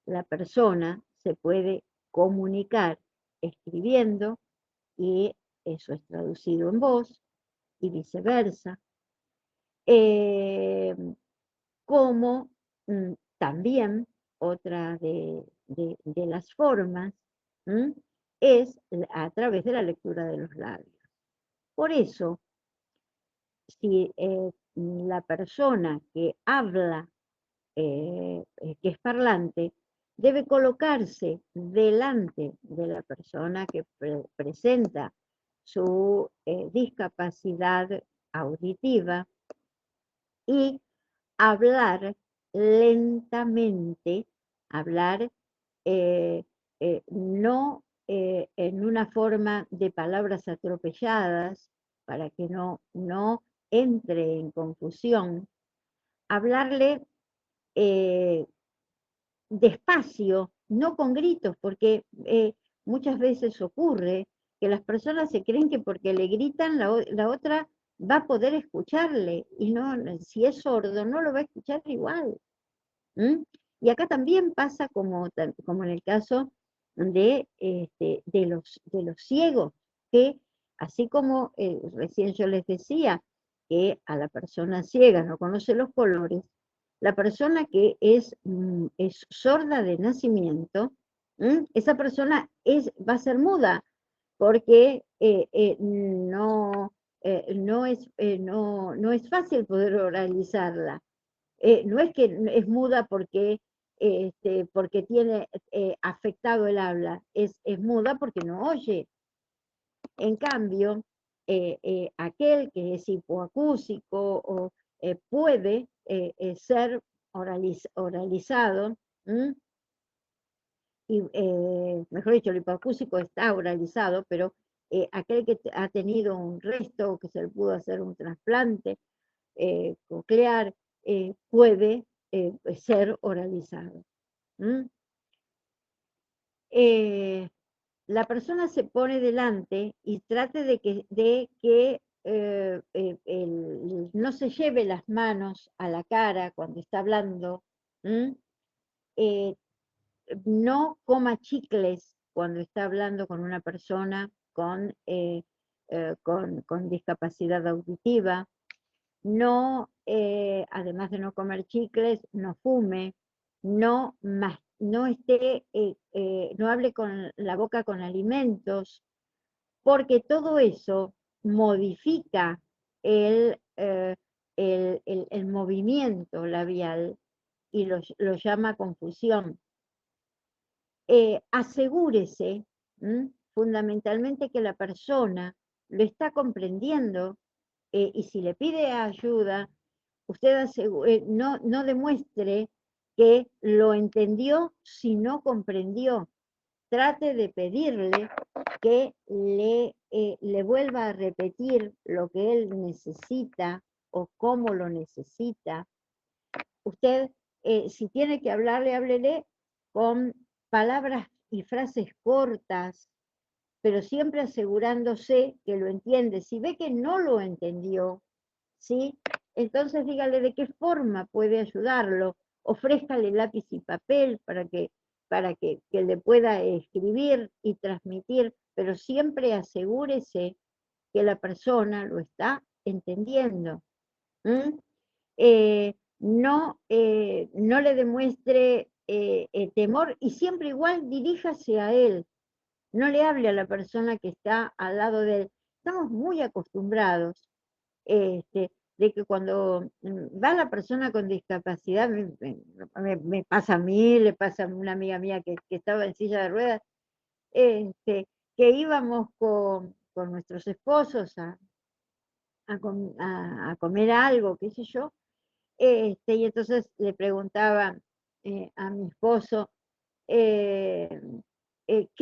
la persona se puede comunicar escribiendo y eso es traducido en voz y viceversa. Como también otra de las formas es a través de la lectura de los labios. Por eso, si la persona que habla, que es parlante, debe colocarse delante de la persona que presenta su discapacidad auditiva y hablar lentamente, hablar no en una forma de palabras atropelladas, para que no entre en confusión, hablarle despacio, no con gritos, porque muchas veces ocurre que las personas se creen que porque le gritan la otra va a poder escucharle, y no, si es sordo no lo va a escuchar igual. ¿Mm? Y acá también pasa como en el caso de los ciegos, que así como recién yo les decía, que a la persona ciega no conoce los colores, la persona que es sorda de nacimiento, esa persona va a ser muda, porque no es fácil poder oralizarla. No es que es muda porque tiene afectado el habla, es muda porque no oye. En cambio, aquel que es hipoacúsico puede ser oralizado, y, mejor dicho, el hipoacúsico está oralizado, pero aquel que ha tenido un resto, que se le pudo hacer un trasplante coclear, puede ser oralizado. La persona se pone delante y trate de que no se lleve las manos a la cara cuando está hablando, no coma chicles cuando está hablando con una persona con discapacidad auditiva, no, además de no comer chicles, no fume, no no hable con la boca con alimentos, porque todo eso modifica el movimiento labial y lo llama confusión. Asegúrese fundamentalmente que la persona lo está comprendiendo, y si le pide ayuda, usted no demuestre que lo entendió si no comprendió. Trate de pedirle que le vuelva a repetir lo que él necesita o cómo lo necesita. Usted, si tiene que hablarle, háblele con palabras y frases cortas, pero siempre asegurándose que lo entiende. Si ve que no lo entendió, ¿sí? Entonces dígale de qué forma puede ayudarlo. Ofrézcale lápiz y papel para que le pueda escribir y transmitir, pero siempre asegúrese que la persona lo está entendiendo. No le demuestre temor, y siempre igual diríjase a él. No le hable a la persona que está al lado de él. Estamos muy acostumbrados de que cuando va la persona con discapacidad, me pasa a mí, le pasa a una amiga mía que estaba en silla de ruedas, que íbamos con nuestros esposos a comer algo, qué sé yo, y entonces le preguntaba a mi esposo, ¿qué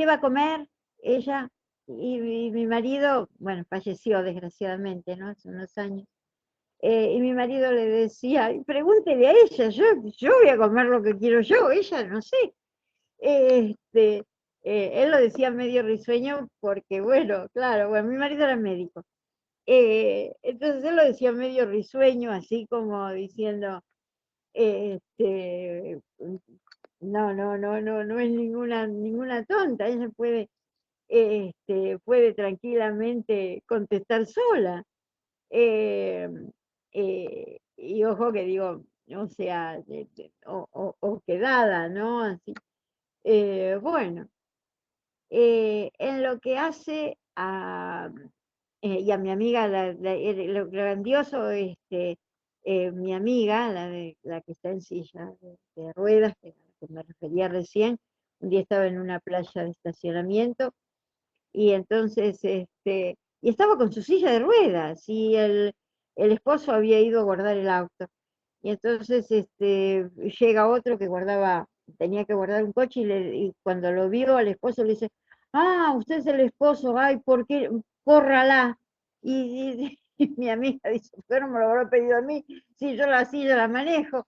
va a comer ella? Y mi marido, bueno, falleció desgraciadamente, ¿no? Hace unos años. Y mi marido le decía, pregúntele a ella, yo voy a comer lo que quiero yo, ella no sé. Él lo decía medio risueño porque, bueno, claro, bueno, mi marido era médico. Entonces él lo decía medio risueño, así como diciendo, no es ninguna tonta, ella puede tranquilamente contestar sola. Y ojo que digo, o sea, o quedada, ¿no? Así. Bueno, En lo que hace a, y a mi amiga, lo grandioso, mi amiga, la que está en silla de ruedas, que me refería recién, un día estaba en una playa de estacionamiento, y entonces, y estaba con su silla de ruedas, y el esposo había ido a guardar el auto. Y entonces llega otro que tenía que guardar un coche, y cuando lo vio al esposo le dice, ah, usted es el esposo, ay, ¿por qué? Córrala. Y mi amiga dice, ¿por qué no me lo habrá pedido a mí? Si yo la silla la manejo.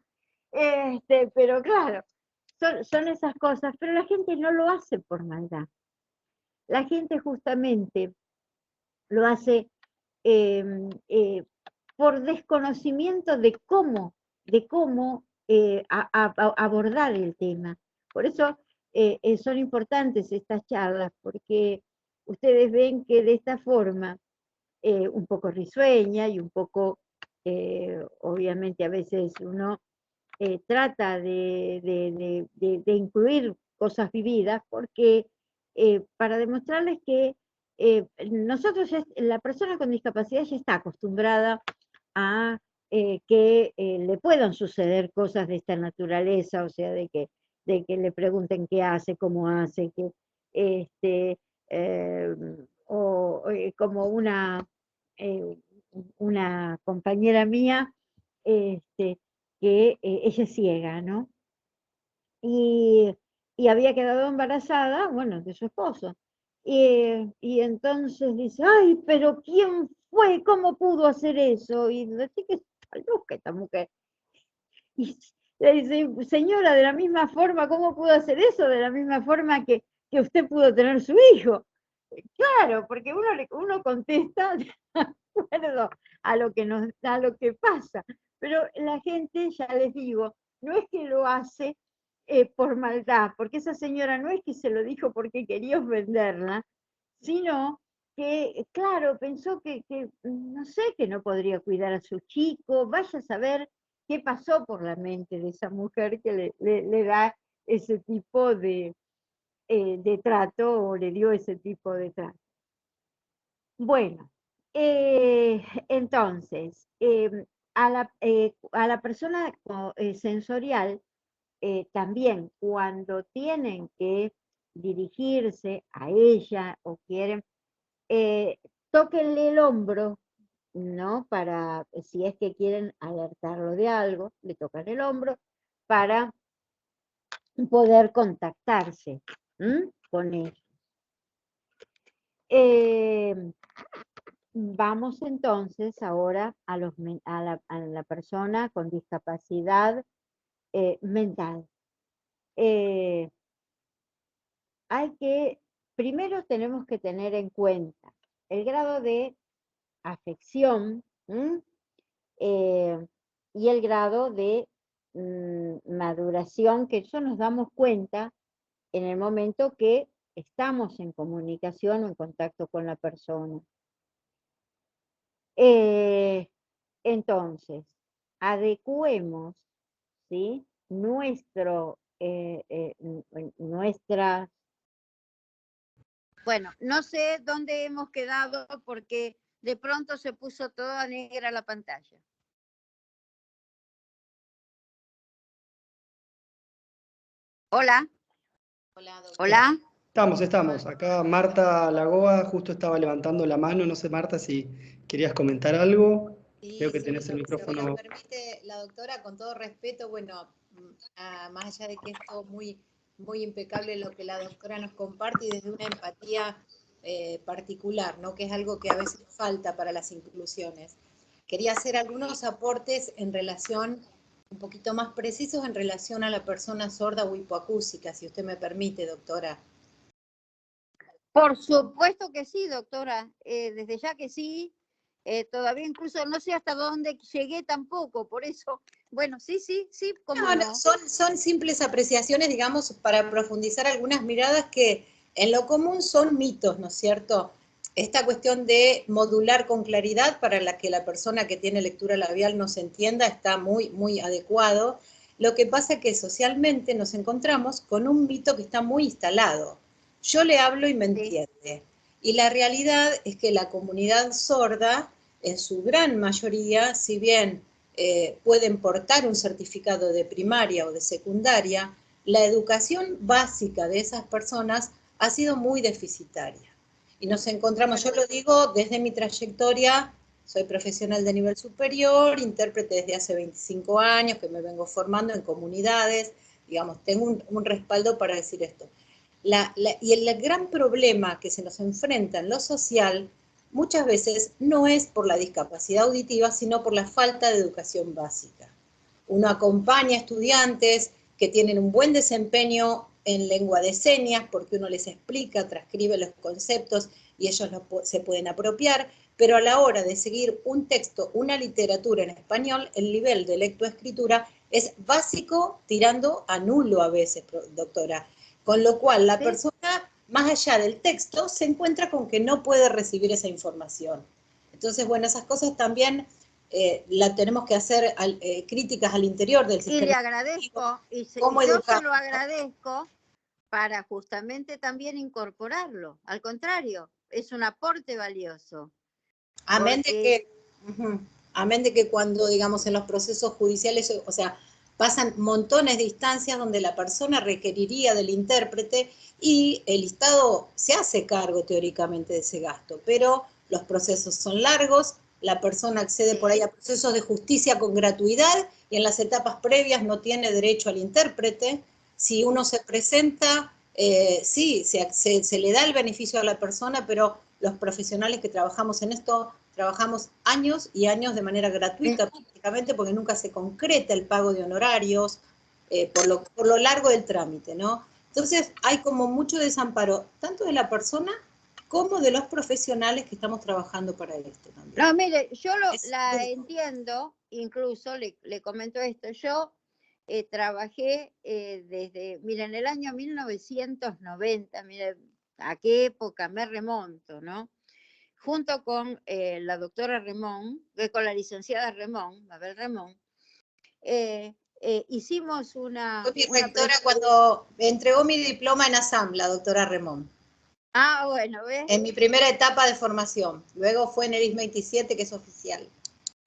Pero claro, son esas cosas, pero la gente no lo hace por maldad. La gente justamente lo hace eh, eh, por desconocimiento de cómo abordar el tema. Por eso son importantes estas charlas, porque ustedes ven que de esta forma, un poco risueña y un poco, obviamente a veces uno trata de incluir cosas vividas, porque para demostrarles que la persona con discapacidad ya está acostumbrada a que le puedan suceder cosas de esta naturaleza, o sea, de que le pregunten qué hace, cómo hace, eh, como eh, una compañera mía, que ella es ciega, ¿no? Y, y había quedado embarazada, bueno, de su esposo. Y entonces dice, ay, pero ¿quién fue? ¿Cómo pudo hacer eso? Y decía que está loca esta mujer. Y le dice, señora, de la misma forma, ¿cómo pudo hacer eso? De la misma forma que usted pudo tener su hijo. Claro, porque uno contesta de acuerdo a lo que pasa, pero la gente, ya les digo, no es que lo hace por maldad, porque esa señora no es que se lo dijo porque quería ofenderla, sino que, claro, pensó no sé, que no podría cuidar a su chico, vaya a saber qué pasó por la mente de esa mujer que le da ese tipo de trato, o le dio ese tipo de trato. Bueno, entonces, a la persona sensorial, también cuando tienen que dirigirse a ella o quieren, tóquenle el hombro, ¿no? Para, si es que quieren alertarlo de algo, le tocan el hombro para poder contactarse con él. Vamos entonces ahora a la persona con discapacidad mental. Primero tenemos que tener en cuenta el grado de afección y el grado de maduración, que eso nos damos cuenta en el momento que estamos en comunicación o en contacto con la persona. Entonces, adecuemos, ¿sí?, nuestra... Bueno, no sé dónde hemos quedado porque de pronto se puso toda negra la pantalla. Hola. Hola, doctora. Hola. Estamos. Acá Marta Lagoa justo estaba levantando la mano. No sé, Marta, si querías comentar algo. Sí, Creo que tenés el micrófono. Si me permite la doctora, con todo respeto, bueno, más allá de que esto muy, muy impecable lo que la doctora nos comparte y desde una empatía particular, ¿no? Que es algo que a veces falta para las inclusiones. Quería hacer algunos aportes en relación, un poquito más precisos en relación a la persona sorda o hipoacústica, si usted me permite, doctora. Por supuesto que sí, doctora. Desde ya que sí. Todavía incluso no sé hasta dónde llegué tampoco, por eso, bueno, sí, cómo no. Son simples apreciaciones, digamos, para profundizar algunas miradas que en lo común son mitos, ¿no es cierto? Esta cuestión de modular con claridad para que la persona que tiene lectura labial nos entienda está muy, muy adecuado. Lo que pasa es que socialmente nos encontramos con un mito que está muy instalado, yo le hablo y me Sí. entiende. Y la realidad es que la comunidad sorda, en su gran mayoría, si bien pueden portar un certificado de primaria o de secundaria, la educación básica de esas personas ha sido muy deficitaria. Y nos encontramos, yo lo digo desde mi trayectoria, soy profesional de nivel superior, intérprete desde hace 25 años, que me vengo formando en comunidades, digamos, tengo un respaldo para decir esto. Y el gran problema que se nos enfrenta en lo social muchas veces no es por la discapacidad auditiva, sino por la falta de educación básica. Uno acompaña a estudiantes que tienen un buen desempeño en lengua de señas porque uno les explica, transcribe los conceptos y ellos se pueden apropiar, pero a la hora de seguir un texto, una literatura en español, el nivel de lectoescritura es básico tirando a nulo a veces, doctora. Con lo cual la persona, más allá del texto, se encuentra con que no puede recibir esa información. Entonces, bueno, esas cosas también la tenemos que hacer críticas al interior del sistema. Y le agradezco, y yo se lo agradezco para justamente también incorporarlo. Al contrario, es un aporte valioso. Amén de que cuando, digamos, en los procesos judiciales, o sea, pasan montones de instancias donde la persona requeriría del intérprete y el Estado se hace cargo teóricamente de ese gasto, pero los procesos son largos, la persona accede por ahí a procesos de justicia con gratuidad y en las etapas previas no tiene derecho al intérprete. Si uno se presenta, sí, se le da el beneficio a la persona, pero los profesionales que trabajamos en esto trabajamos años y años de manera gratuita prácticamente porque nunca se concreta el pago de honorarios por lo largo del trámite, ¿no? Entonces hay como mucho desamparo, tanto de la persona como de los profesionales que estamos trabajando para esto también. No, mire, yo la entiendo, incluso le comento esto, yo trabajé desde, mire, en el año 1990, mire, a qué época me remonto, ¿no? Junto con la doctora Remón, con la licenciada Remón, Mabel Remón, hicimos una... Fue mi rectora cuando entregó mi diploma en ASAM, la doctora Remón. Ah, bueno, ¿ves? En mi primera etapa de formación. Luego fue en el IS 27, que es oficial.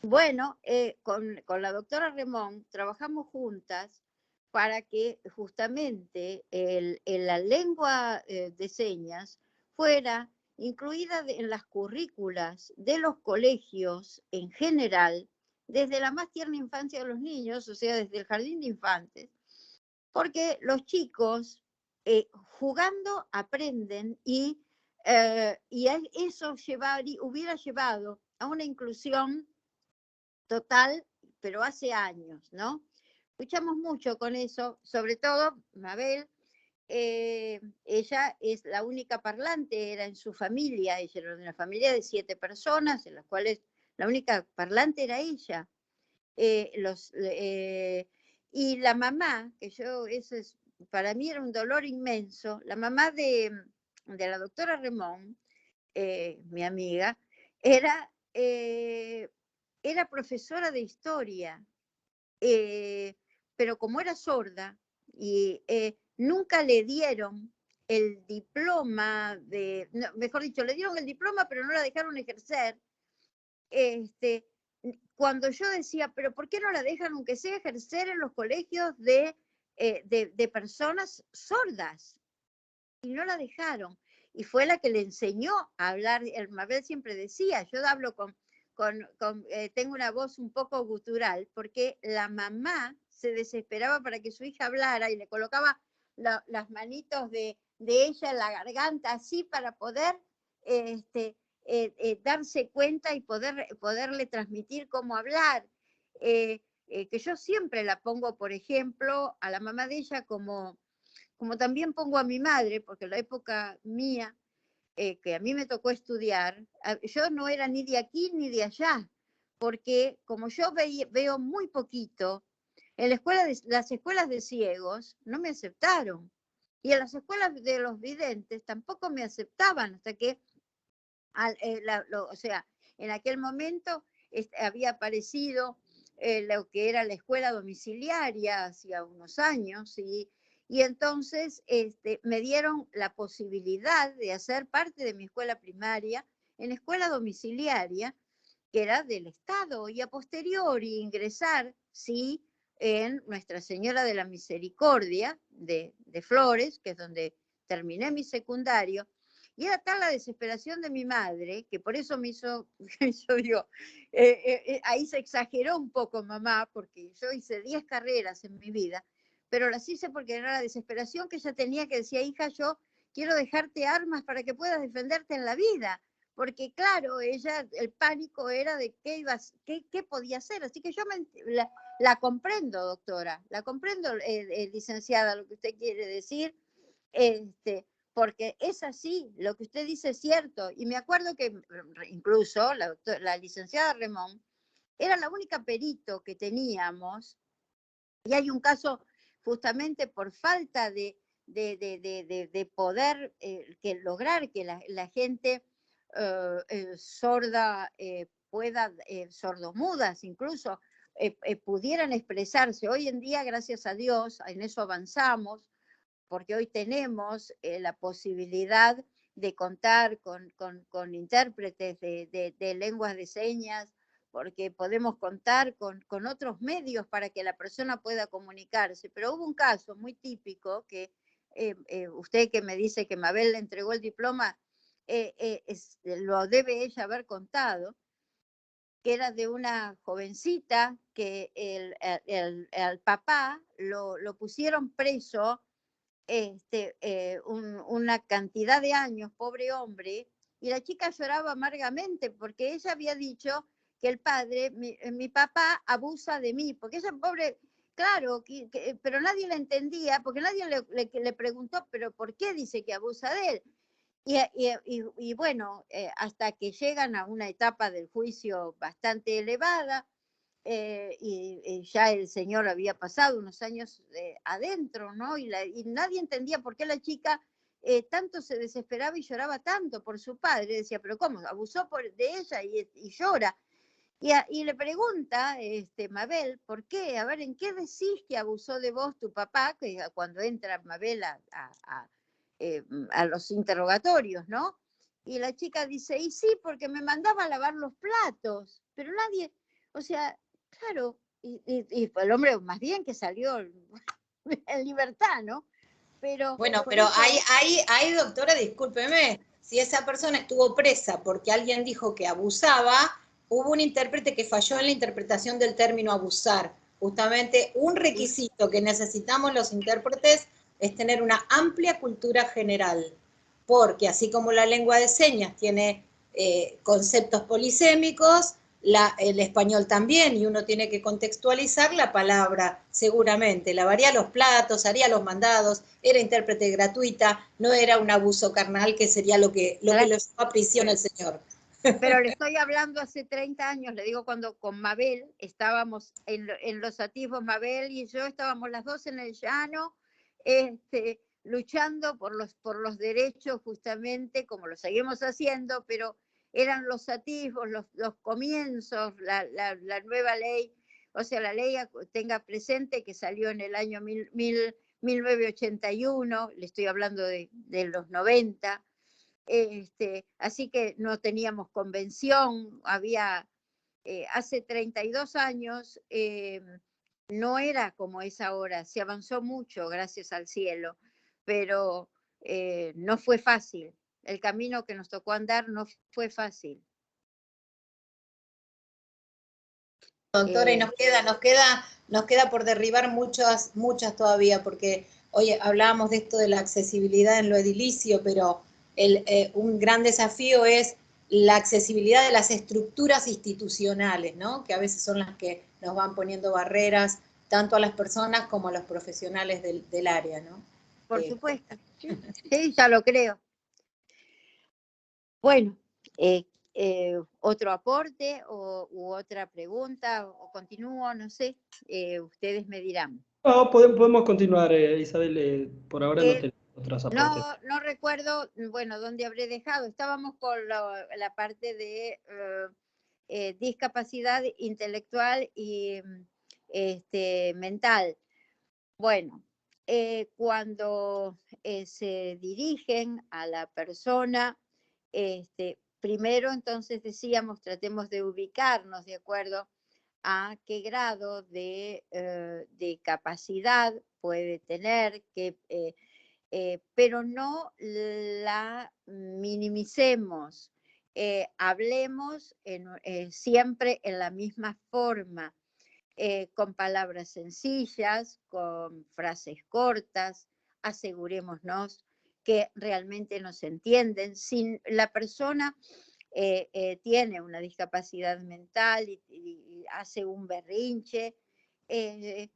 Bueno, con la doctora Remón trabajamos juntas para que justamente la lengua de señas fuera incluida en las currículas de los colegios en general, desde la más tierna infancia de los niños, o sea, desde el jardín de infantes, porque los chicos jugando aprenden y eso hubiera llevado a una inclusión total, pero hace años, ¿no? Luchamos mucho con eso, sobre todo Mabel, ella es la única parlante, era en su familia, ella era de una familia de 7 personas, en las cuales la única parlante era ella. Y la mamá, que eso es, para mí era un dolor inmenso, la mamá de la doctora Remón, mi amiga, era profesora de historia, pero como era sorda, y nunca le dieron el diploma no, mejor dicho, le dieron el diploma, pero no la dejaron ejercer. Cuando yo decía, pero ¿por qué no la dejan, aunque sea ejercer en los colegios de personas sordas? Y no la dejaron. Y fue la que le enseñó a hablar. El Mabel siempre decía, yo hablo tengo una voz un poco gutural, porque la mamá se desesperaba para que su hija hablara y le colocaba las manitos de ella en la garganta, así para poder darse cuenta y poderle transmitir cómo hablar. Que yo siempre la pongo, por ejemplo, a la mamá de ella como también pongo a mi madre, porque en la época mía, que a mí me tocó estudiar, yo no era ni de aquí ni de allá, porque como yo veo muy poquito, en las escuelas de ciegos no me aceptaron, y en las escuelas de los videntes tampoco me aceptaban, hasta que, o sea, en aquel momento había aparecido lo que era la escuela domiciliaria hacía unos años, y entonces me dieron la posibilidad de hacer parte de mi escuela primaria en escuela domiciliaria, que era del Estado, y a posteriori ingresar, sí, en Nuestra Señora de la Misericordia de Flores, que es donde terminé mi secundario. Y era tal la desesperación de mi madre, que por eso me hizo digo, ahí se exageró un poco mamá, porque yo hice 10 carreras en mi vida, pero las hice porque era la desesperación que ella tenía, que decía, hija, yo quiero dejarte armas para que puedas defenderte en la vida, porque claro, ella, el pánico era de qué podía hacer, así que yo la comprendo, doctora, la comprendo, licenciada, lo que usted quiere decir, porque es así, lo que usted dice es cierto, y me acuerdo que incluso la licenciada Remón era la única perito que teníamos, y hay un caso justamente por falta de poder lograr que la gente sorda pueda, sordomudas incluso, pudieran expresarse. Hoy en día, gracias a Dios, en eso avanzamos, porque hoy tenemos la posibilidad de contar con intérpretes de lenguas de señas, porque podemos contar con otros medios para que la persona pueda comunicarse. Pero hubo un caso muy típico que usted que me dice que Mabel le entregó el diploma, lo debe ella haber contado, que era de una jovencita que el papá lo pusieron preso una cantidad de años, pobre hombre, y la chica lloraba amargamente porque ella había dicho que el padre, mi papá abusa de mí, porque ella pobre, claro, pero nadie la entendía, porque nadie le preguntó, pero ¿por qué dice que abusa de él? Y bueno, hasta que llegan a una etapa del juicio bastante elevada, y ya el señor había pasado unos años adentro, ¿no? Y nadie entendía por qué la chica tanto se desesperaba y lloraba tanto por su padre. Decía, pero ¿cómo? Abusó de ella y llora. Y le pregunta Mabel, ¿por qué? A ver, ¿en qué decís que abusó de vos tu papá? Que cuando entra Mabel a los interrogatorios, ¿no? Y la chica dice, y sí, porque me mandaba a lavar los platos, pero nadie, o sea, claro, y el hombre más bien que salió en libertad, ¿no? Pero bueno, pero hay, doctora, discúlpeme, si esa persona estuvo presa porque alguien dijo que abusaba, hubo un intérprete que falló en la interpretación del término abusar. Justamente un requisito que necesitamos los intérpretes es tener una amplia cultura general, porque así como la lengua de señas tiene conceptos polisémicos, el español también, y uno tiene que contextualizar la palabra, seguramente. Lavaría los platos, haría los mandados, era intérprete gratuita, no era un abuso carnal, que sería lo que lo llevó a prisión el señor. Pero le estoy hablando hace 30 años, le digo, cuando con Mabel estábamos en los atisbos, Mabel y yo estábamos las dos en el llano, luchando por los derechos justamente, como lo seguimos haciendo, pero eran los atisbos, los comienzos, la nueva ley, o sea, la ley, tenga presente que salió en el año 1981, le estoy hablando de los 90, así que no teníamos convención, había, hace 32 años, no era como es ahora, se avanzó mucho, gracias al cielo, pero no fue fácil. El camino que nos tocó andar no fue fácil. Doctora, y nos queda por derribar muchas todavía, porque hoy hablábamos de esto de la accesibilidad en lo edilicio, pero un gran desafío es la accesibilidad de las estructuras institucionales, ¿no? Que a veces son las que nos van poniendo barreras tanto a las personas como a los profesionales del área, ¿no? Por supuesto, sí, ya lo creo. Bueno, otro aporte u otra pregunta, o continúo, no sé, ustedes me dirán. No, podemos continuar, Isabel, por ahora no tenemos otros aportes. No recuerdo, bueno, dónde habré dejado. Estábamos con la parte de discapacidad intelectual y mental. Bueno, cuando se dirigen a la persona, primero entonces decíamos, tratemos de ubicarnos de acuerdo a qué grado de capacidad puede tener, pero no la minimicemos. Hablemos siempre en la misma forma, con palabras sencillas, con frases cortas, asegurémonos que realmente nos entienden. Si la persona tiene una discapacidad mental y hace un berrinche, ni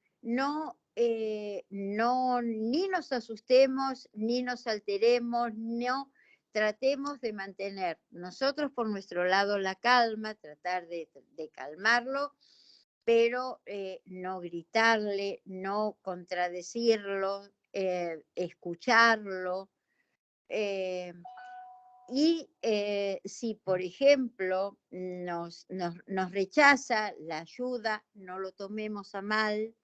nos asustemos, ni nos alteremos, no. Tratemos de mantener nosotros por nuestro lado la calma, tratar de calmarlo, pero no gritarle, no contradecirlo, escucharlo. Y si, por ejemplo, nos rechaza la ayuda, no lo tomemos a mal,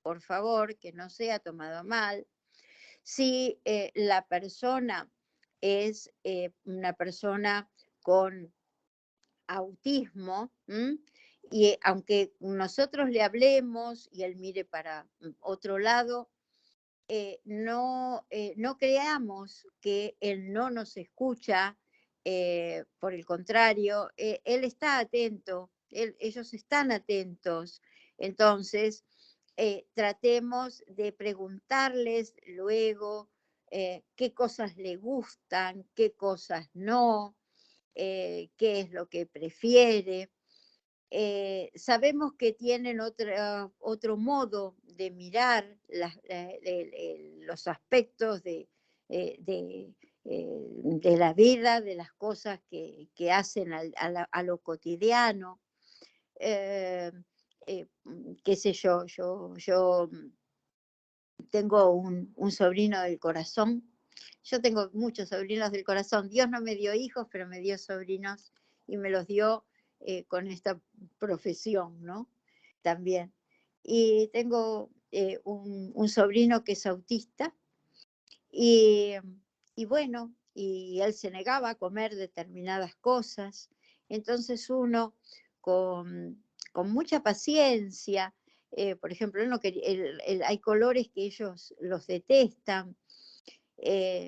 por favor, que no sea tomado a mal. Si la persona es una persona con autismo, y aunque nosotros le hablemos y él mire para otro lado, no creamos que él no nos escucha, por el contrario, él está atento, ellos están atentos. Entonces, tratemos de preguntarles luego qué cosas le gustan, qué cosas no, qué es lo que prefiere. Sabemos que tienen otro modo de mirar los aspectos de la vida, de las cosas que hacen a lo cotidiano. Qué sé yo tengo un sobrino del corazón. Yo tengo muchos sobrinos del corazón. Dios no me dio hijos, pero me dio sobrinos y me los dio con esta profesión, ¿no? También. Y tengo un sobrino que es autista y bueno, y él se negaba a comer determinadas cosas. Entonces uno con mucha paciencia, por ejemplo, él no quería, hay colores que ellos los detestan.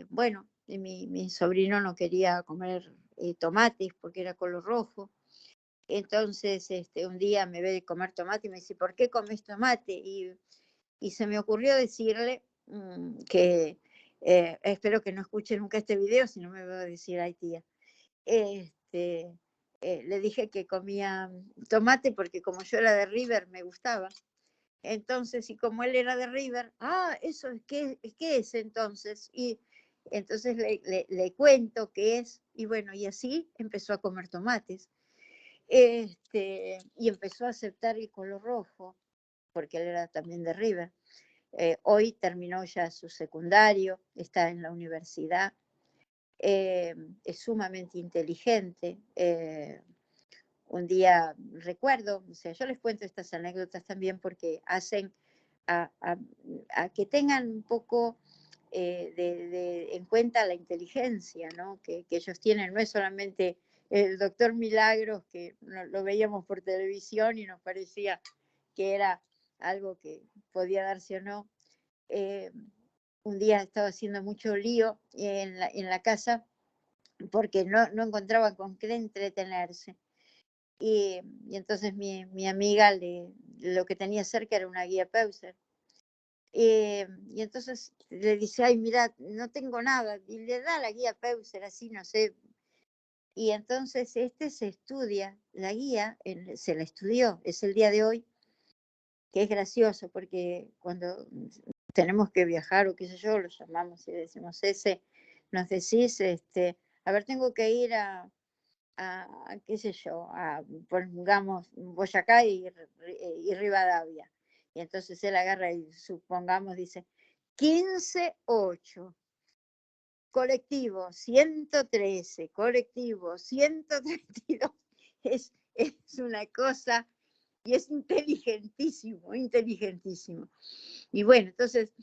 Bueno, mi sobrino no quería comer tomates porque era color rojo. Entonces un día me ve comer tomate y me dice, ¿por qué comes tomate? Y se me ocurrió decirle que espero que no escuche nunca este video, si no me va a decir, ay tía. Le dije que comía tomate porque como yo era de River me gustaba. Entonces, y como él era de River, eso es, ¿qué es entonces? Y entonces le cuento qué es, y bueno, y así empezó a comer tomates. Y empezó a aceptar el color rojo, porque él era también de River. Hoy terminó ya su secundario, está en la universidad, es sumamente inteligente. Un día recuerdo, o sea, yo les cuento estas anécdotas también porque hacen a que tengan un poco en cuenta la inteligencia, ¿no? que ellos tienen. No es solamente el doctor Milagros, que lo veíamos por televisión y nos parecía que era algo que podía darse o no. Un día estaba haciendo mucho lío en la casa porque no encontraban con qué entretenerse. Y entonces mi amiga lo que tenía cerca era una guía Peuser. Y entonces le dice, ay, mira, no tengo nada. Y le da la guía Peuser, así, no sé. Y entonces se estudia, la guía, se la estudió, es el día de hoy, que es gracioso porque cuando tenemos que viajar o qué sé yo, lo llamamos y decimos, nos decís, a ver, tengo que ir a qué sé yo, pongamos Boyacá y Rivadavia. Y entonces él agarra y supongamos, dice, 15-8, colectivo 113, colectivo 132. Es una cosa, y es inteligentísimo, inteligentísimo. Y bueno, entonces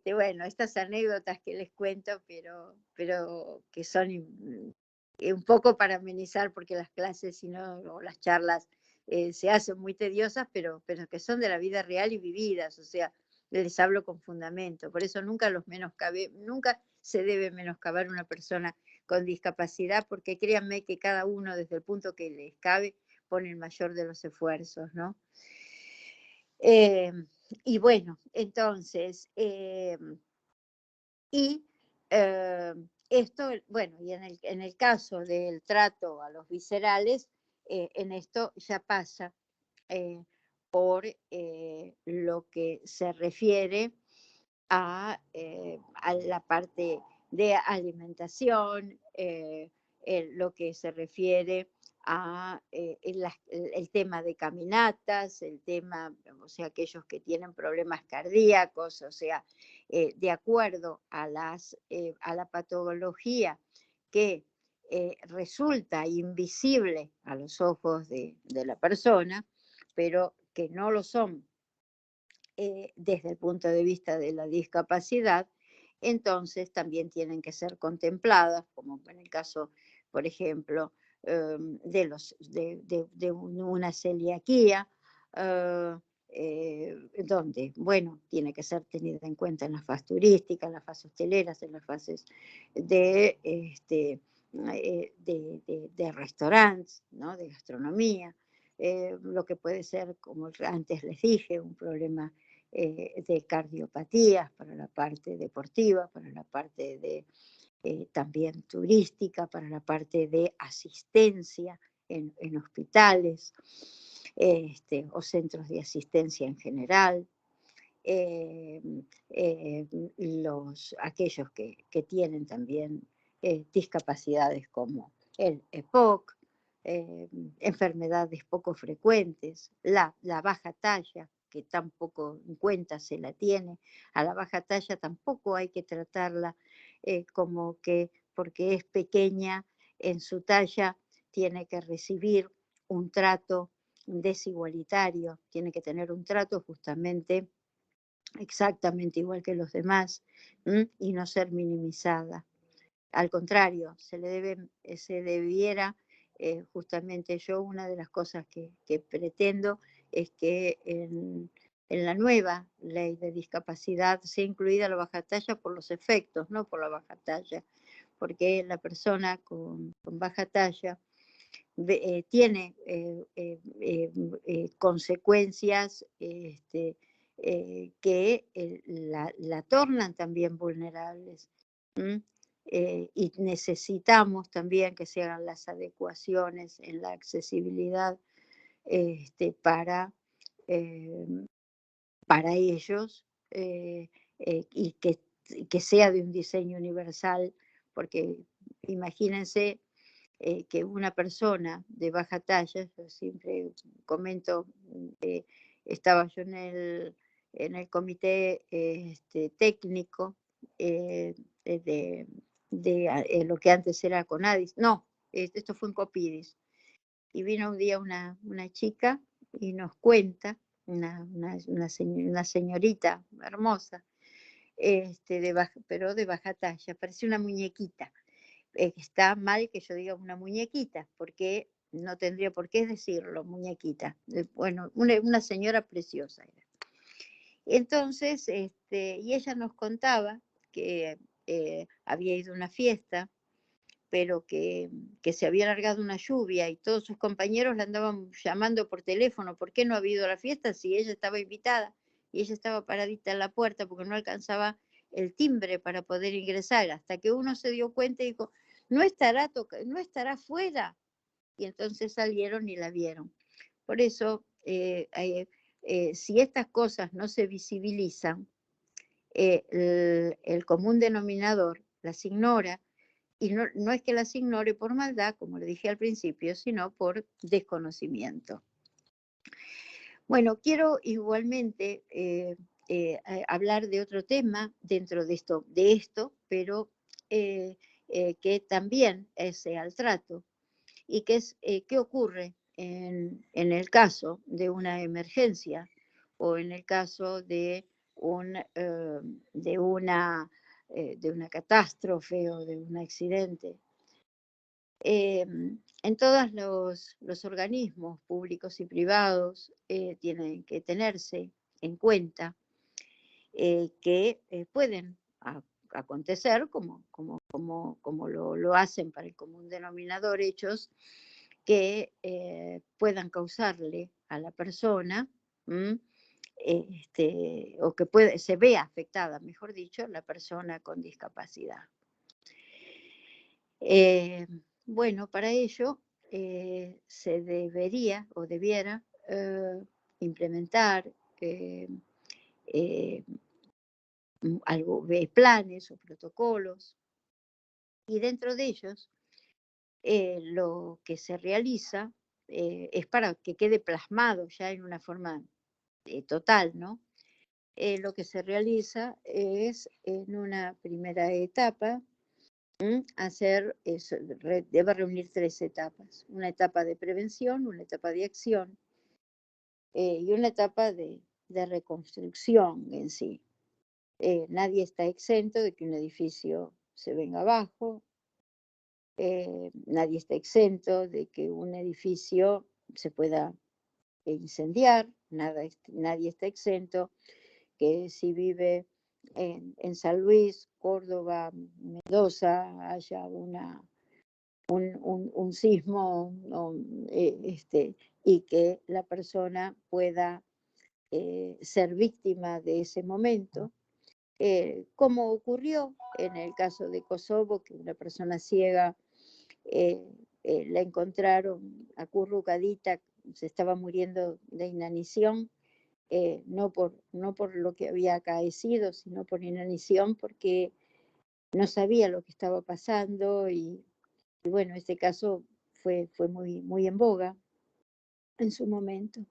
Bueno, estas anécdotas que les cuento, pero que son un poco para amenizar, porque las clases, si no, o las charlas se hacen muy tediosas, pero que son de la vida real y vividas, o sea, les hablo con fundamento. Por eso nunca nunca se debe menoscabar una persona con discapacidad, porque créanme que cada uno, desde el punto que les cabe, pone el mayor de los esfuerzos, ¿no? Y bueno, entonces, esto, bueno, y en el caso del trato a los viscerales, en esto ya pasa por lo que se refiere a la parte de alimentación, lo que se refiere a el tema de caminatas, el tema, o sea, aquellos que tienen problemas cardíacos, o sea, de acuerdo a la patología que resulta invisible a los ojos de la persona, pero que no lo son desde el punto de vista de la discapacidad, entonces también tienen que ser contempladas, como en el caso, por ejemplo, de una celiaquía, donde, bueno, tiene que ser tenida en cuenta en las fases turísticas, en las fases hosteleras, en las fases de, de restaurantes, ¿no? De gastronomía. Lo que puede ser, como antes les dije, un problema de cardiopatías para la parte deportiva, para la parte de también turística, para la parte de asistencia en hospitales o centros de asistencia en general. Aquellos que tienen también discapacidades como el EPOC, enfermedades poco frecuentes, la baja talla, que tampoco en cuenta se la tiene. A la baja talla tampoco hay que tratarla como que porque es pequeña en su talla tiene que recibir un trato desigualitario, tiene que tener un trato justamente exactamente igual que los demás, y no ser minimizada. Al contrario, se debiera, justamente yo una de las cosas que pretendo es que en la nueva ley de discapacidad sea incluida la baja talla por los efectos, no por la baja talla, porque la persona con baja talla tiene consecuencias que la tornan también vulnerables. Y necesitamos también que se hagan las adecuaciones en la accesibilidad para ellos y que sea de un diseño universal, porque imagínense que una persona de baja talla, yo siempre comento, estaba yo en el comité técnico de lo que antes era CONADIS, no, esto fue en COPIDIS, y vino un día una chica y nos cuenta, una señorita hermosa, pero de baja talla, parecía una muñequita. Está mal que yo diga una muñequita, porque no tendría por qué decirlo, muñequita. Bueno, una señora preciosa era. Entonces, y ella nos contaba que había ido a una fiesta, pero que se había largado una lluvia y todos sus compañeros la andaban llamando por teléfono, ¿por qué no ha habido a la fiesta si ella estaba invitada? Y ella estaba paradita en la puerta porque no alcanzaba el timbre para poder ingresar, hasta que uno se dio cuenta y dijo, no estará fuera. Y entonces salieron y la vieron. Por eso, si estas cosas no se visibilizan, el común denominador las ignora, y no es que las ignore por maldad, como le dije al principio, sino por desconocimiento. Bueno, quiero igualmente hablar de otro tema dentro de esto, pero que también es al trato, y que es qué ocurre en el caso de una emergencia o en el caso de de una catástrofe o de un accidente. En todos los organismos públicos y privados tienen que tenerse en cuenta que pueden acontecer, como lo hacen para el común denominador, hechos que puedan causarle a la persona, o que se vea afectada, mejor dicho, la persona con discapacidad. Bueno, para ello se debería o debiera implementar planes o protocolos, y dentro de ellos lo que se realiza es para que quede plasmado ya en una forma total, ¿no? Lo que se realiza es en una primera etapa hacer eso, debe reunir 3 etapas: una etapa de prevención, una etapa de acción y una etapa de reconstrucción en sí. Nadie está exento de que un edificio se venga abajo, nadie está exento de que un edificio se pueda incendiar, nadie está exento que si vive en San Luis, Córdoba, Mendoza, haya un sismo, y que la persona pueda ser víctima de ese momento, como ocurrió en el caso de Kosovo, que una persona ciega la encontraron acurrucadita, se estaba muriendo de inanición, no por lo que había acaecido, sino por inanición, porque no sabía lo que estaba pasando, y bueno, este caso fue muy en boga en su momento.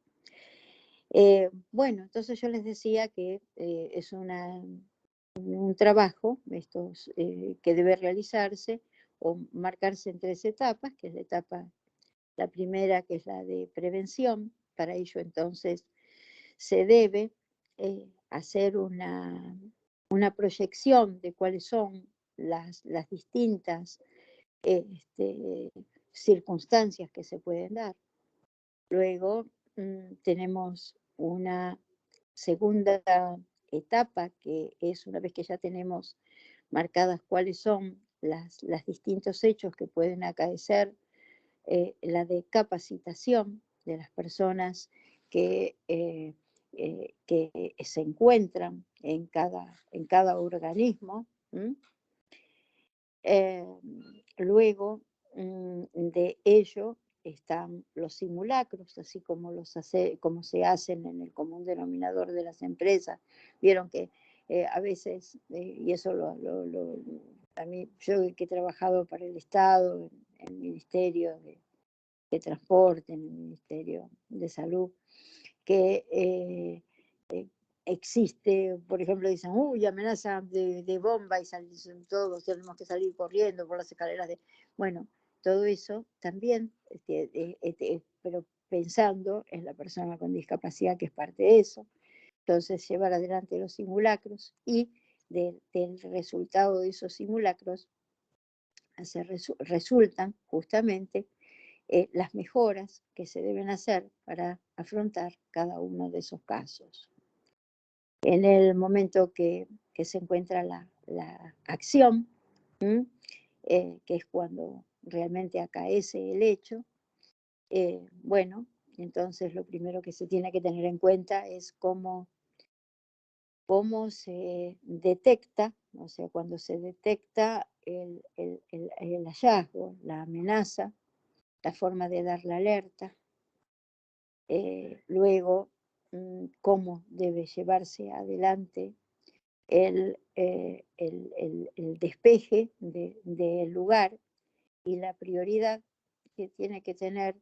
Bueno, entonces yo les decía que es un trabajo que debe realizarse o marcarse en 3 etapas, que es la primera, que es la de prevención. Para ello entonces se debe hacer una proyección de cuáles son las distintas circunstancias que se pueden dar. Luego tenemos una segunda etapa, que es una vez que ya tenemos marcadas cuáles son los distintos hechos que pueden acaecer, la de capacitación de las personas que se encuentran en cada organismo. Luego de ello están los simulacros, así como como se hacen en el común denominador de las empresas. Vieron que a veces, y eso a mí, yo que he trabajado para el Estado, en el Ministerio de Transporte, en el Ministerio de Salud, que existe, por ejemplo, dicen, uy, amenaza de bomba, y todos tenemos que salir corriendo por las escaleras Bueno, todo eso también, pero pensando en la persona con discapacidad, que es parte de eso. Entonces, llevar adelante los simulacros, y del resultado de esos simulacros resultan justamente las mejoras que se deben hacer para afrontar cada uno de esos casos. En el momento que se encuentra la acción, que es cuando realmente acaece el hecho, bueno, entonces lo primero que se tiene que tener en cuenta es cómo se detecta, o sea, cuando se detecta el hallazgo, la amenaza, la forma de dar la alerta, luego cómo debe llevarse adelante el despeje del lugar, y la prioridad que tiene que tener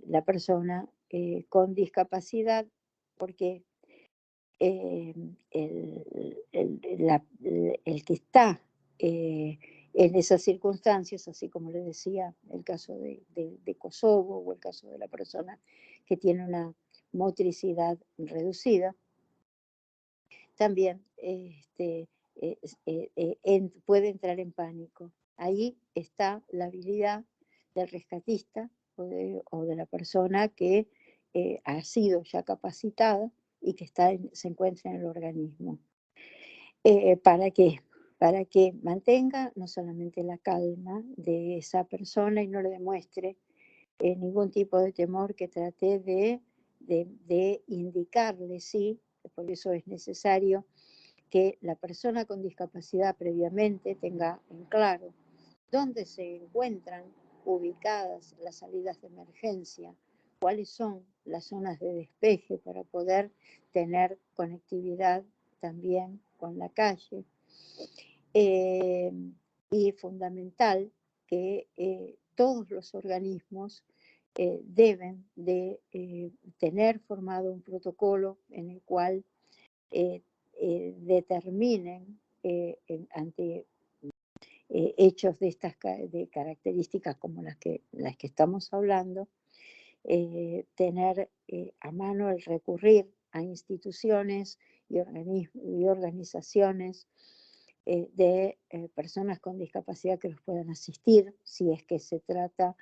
la persona con discapacidad, porque el que está en esas circunstancias, así como les decía, el caso de Kosovo, o el caso de la persona que tiene una motricidad reducida, también puede entrar en pánico. Ahí está la habilidad del rescatista o de la persona que ha sido ya capacitada y que se encuentra en el organismo. ¿Para qué? Para que mantenga no solamente la calma de esa persona y no le demuestre ningún tipo de temor, que trate de indicarle, sí, por eso es necesario que la persona con discapacidad previamente tenga en claro dónde se encuentran ubicadas las salidas de emergencia, cuáles son las zonas de despeje para poder tener conectividad también con la calle. Y fundamental que todos los organismos deben de tener formado un protocolo en el cual determinen ante hechos de estas de características como las que estamos hablando, tener a mano el recurrir a instituciones y organizaciones de personas con discapacidad que los puedan asistir, si es que se trata,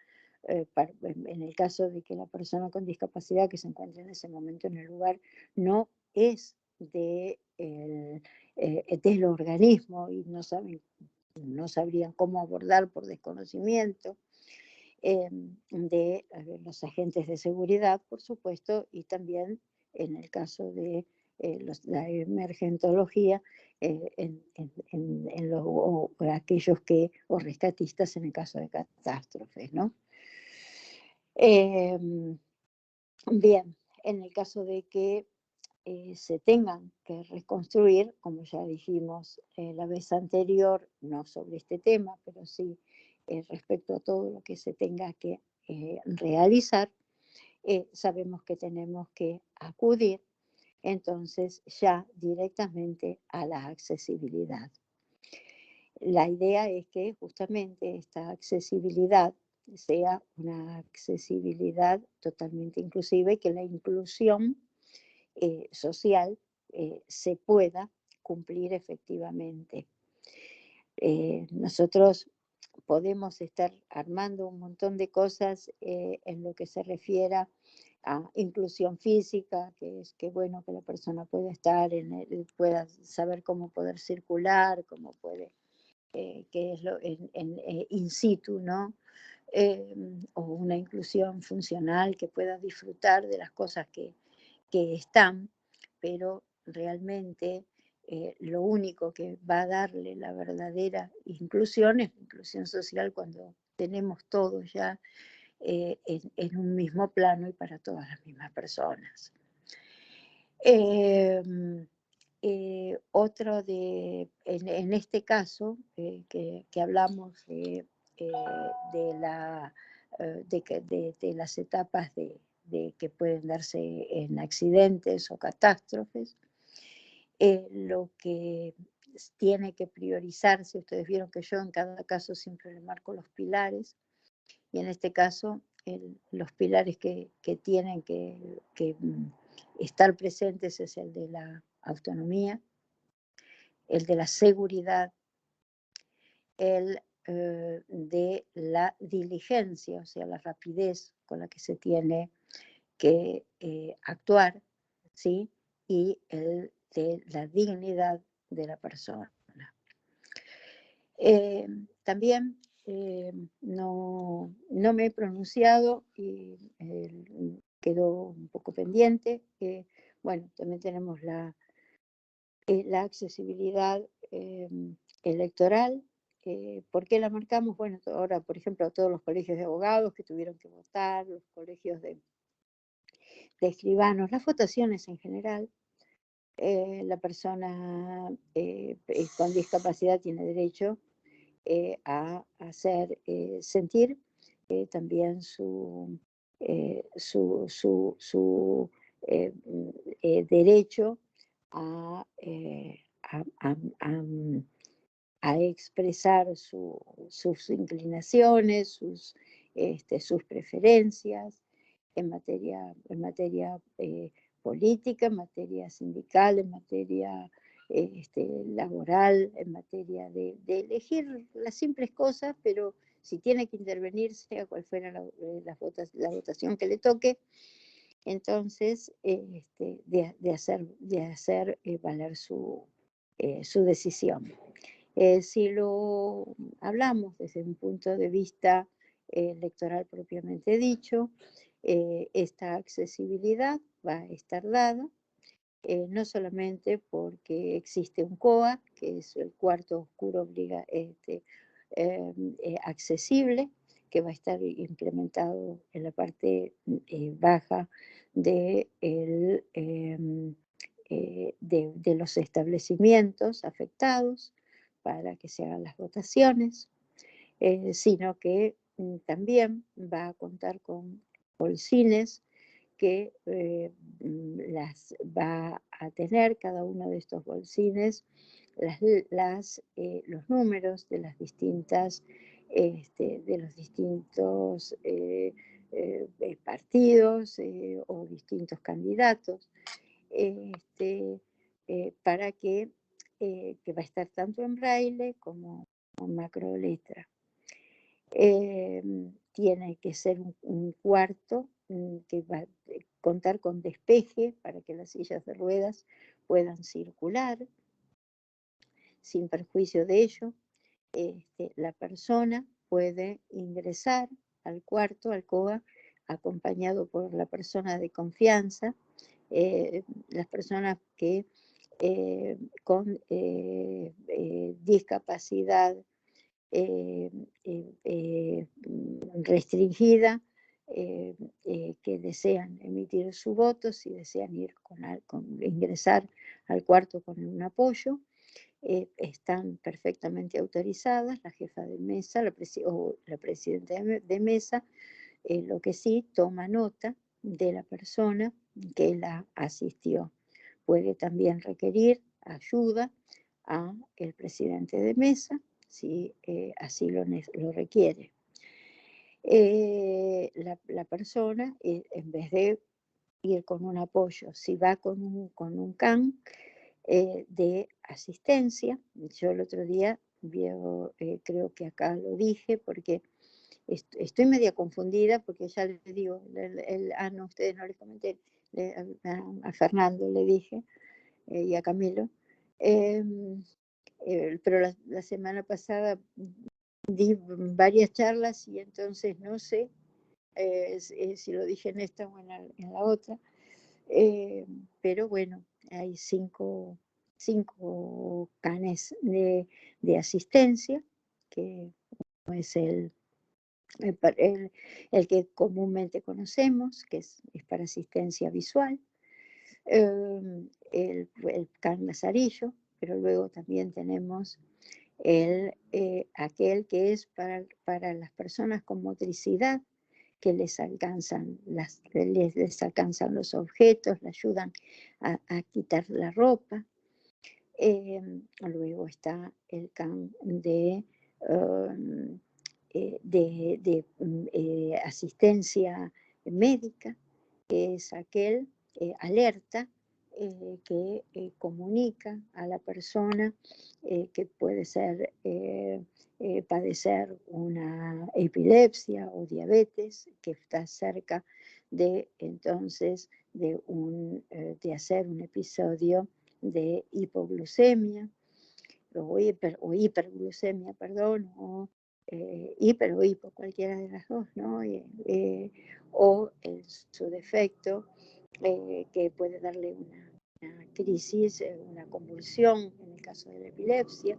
en el caso de que la persona con discapacidad que se encuentre en ese momento en el lugar no es del organismo y no sabrían cómo abordar por desconocimiento, de los agentes de seguridad, por supuesto, y también en el caso de la emergentología, aquellos o rescatistas en el caso de catástrofes, ¿no? Bien, en el caso de que se tengan que reconstruir, como ya dijimos la vez anterior, no sobre este tema, pero sí respecto a todo lo que se tenga que realizar, sabemos que tenemos que acudir entonces ya directamente a la accesibilidad. La idea es que justamente esta accesibilidad sea una accesibilidad totalmente inclusiva y que la inclusión social se pueda cumplir efectivamente. Nosotros podemos estar armando un montón de cosas en lo que se refiera a inclusión física, que es que bueno que la persona pueda estar pueda saber cómo poder circular, cómo puede, que es lo in situ, ¿no? O una inclusión funcional, que pueda disfrutar de las cosas que están, pero realmente lo único que va a darle la verdadera inclusión es la inclusión social, cuando tenemos todos ya en un mismo plano y para todas las mismas personas. Otro en este caso, que hablamos de las etapas de que pueden darse en accidentes o catástrofes, lo que tiene que priorizarse, ustedes vieron que yo en cada caso siempre le marco los pilares, y en este caso los pilares que tienen que estar presentes es el de la autonomía, el de la seguridad, el de la diligencia, o sea, la rapidez con la que se tiene que actuar, ¿sí? Y el de la dignidad de la persona. También no me he pronunciado y quedó un poco pendiente. Bueno, también tenemos la accesibilidad electoral. ¿Por qué la marcamos? Bueno, ahora, por ejemplo, todos los colegios de abogados que tuvieron que votar, los colegios de escribanos, las votaciones en general. La persona con discapacidad tiene derecho a hacer sentir también su derecho a expresar sus inclinaciones, sus preferencias en materia política, en materia sindical, en materia laboral, en materia de elegir las simples cosas, pero si tiene que intervenir, sea cual fuera la votación que le toque, entonces de hacer valer su decisión. Si lo hablamos desde un punto de vista electoral propiamente dicho, esta accesibilidad va a estar dada, no solamente porque existe un COA, que es el cuarto oscuro accesible, que va a estar implementado en la parte baja de los establecimientos afectados para que se hagan las votaciones, sino que también va a contar con bolsines que las va a tener cada uno de estos bolsines, los números de las distintas, de los distintos partidos o distintos candidatos, para que va a estar tanto en braille como en macro letra. Tiene que ser un cuarto que va a contar con despeje para que las sillas de ruedas puedan circular sin perjuicio de ello. La persona puede ingresar al cuarto, al COA, acompañado por la persona de confianza, las personas que con discapacidad restringida, que desean emitir su voto, si desean ir ingresar al cuarto con un apoyo, están perfectamente autorizadas, la jefa de mesa o la presidenta de mesa, lo que sí toma nota de la persona que la asistió. Puede también requerir ayuda a el presidente de mesa, si así lo requiere. La persona, en vez de ir con un apoyo, si va con un CAN de asistencia, yo el otro día creo que acá lo dije, porque estoy media confundida, porque ya les digo, no, ustedes no les comenté, a Fernando le dije, y a Camilo, pero la semana pasada di varias charlas y entonces no sé si lo dije en esta o en la otra, pero bueno, hay cinco canes de asistencia, que es el que comúnmente conocemos, que es para asistencia visual, el CAN Lazarillo, pero luego también tenemos aquel que es para las personas con motricidad, que les alcanzan los objetos, le ayudan a quitar la ropa. Luego está el CAN de asistencia médica, que es aquel alerta que comunica a la persona que puede ser padecer una epilepsia o diabetes, que está cerca de entonces de hacer un episodio de hipoglucemia o hiperglucemia, perdón, o hiper o hipo, cualquiera de las dos, ¿no? O su defecto, que puede darle una crisis, una convulsión en el caso de la epilepsia.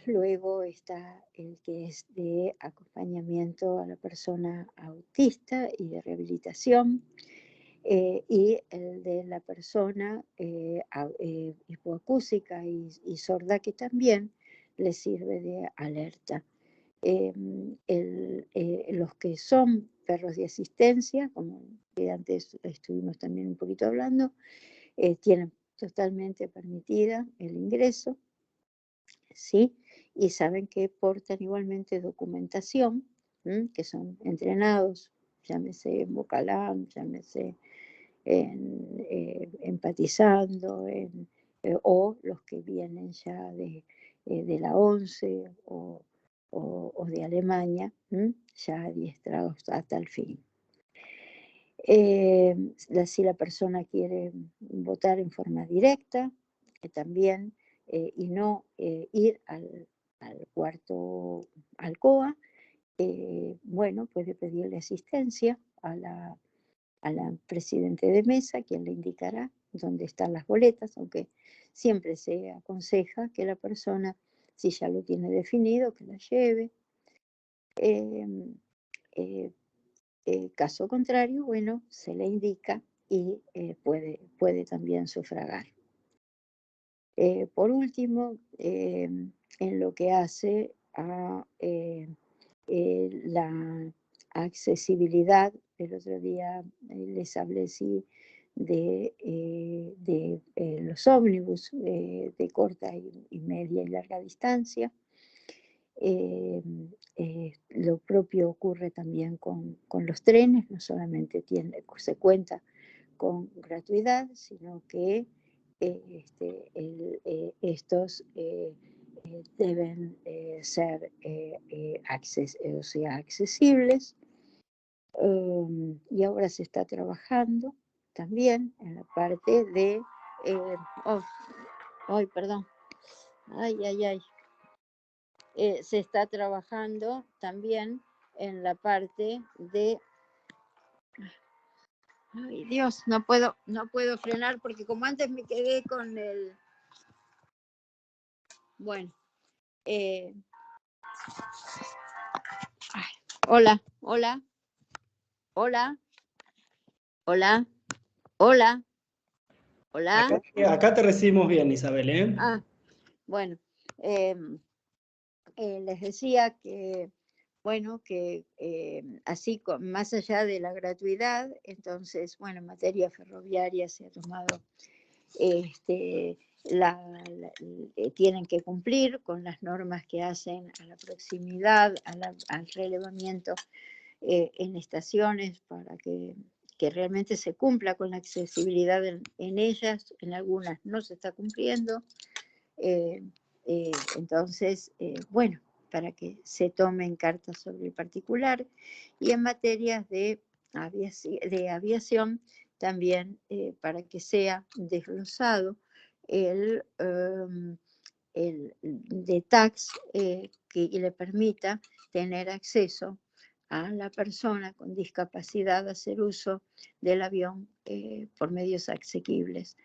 Luego está el que es de acompañamiento a la persona autista y de rehabilitación, y el de la persona hipoacúsica y sorda, que también le sirve de alerta. Los que son perros de asistencia, como antes estuvimos también un poquito hablando, tienen totalmente permitida el ingreso, ¿sí? Y saben que portan igualmente documentación, que son entrenados, llámese en Vocalán, llámese empatizando, en o los que vienen ya de la ONCE o de Alemania, ya adiestrados a tal fin. Si la persona quiere votar en forma directa, también, y no ir al cuarto Alcoa, bueno, puede pedirle asistencia a la presidente de mesa, quien le indicará dónde están las boletas, aunque siempre se aconseja que la persona, si ya lo tiene definido, que la lleve. Caso contrario, bueno, se le indica y puede también sufragar. Por último, en lo que hace a la accesibilidad, el otro día les hablé de los ómnibus de corta y media y larga distancia. Lo propio ocurre también con los trenes, no solamente se cuenta con gratuidad, sino que estos deben ser accesibles. Y ahora se está trabajando también en la parte de... perdón. Se está trabajando también en la parte de... Ay, Dios, no puedo frenar porque como antes me quedé con el... Bueno. Hola. Acá te recibimos bien, Isabel, ¿eh? Bueno. Les decía que, bueno, que así, más allá de la gratuidad, entonces, bueno, en materia ferroviaria se ha tomado, tienen que cumplir con las normas que hacen a la proximidad, al relevamiento en estaciones para que realmente se cumpla con la accesibilidad en ellas. En algunas no se está cumpliendo. Entonces, bueno, para que se tomen cartas sobre el particular. Y en materias de aviación también para que sea desglosado el de tax que le permita tener acceso a la persona con discapacidad a hacer uso del avión por medios asequibles.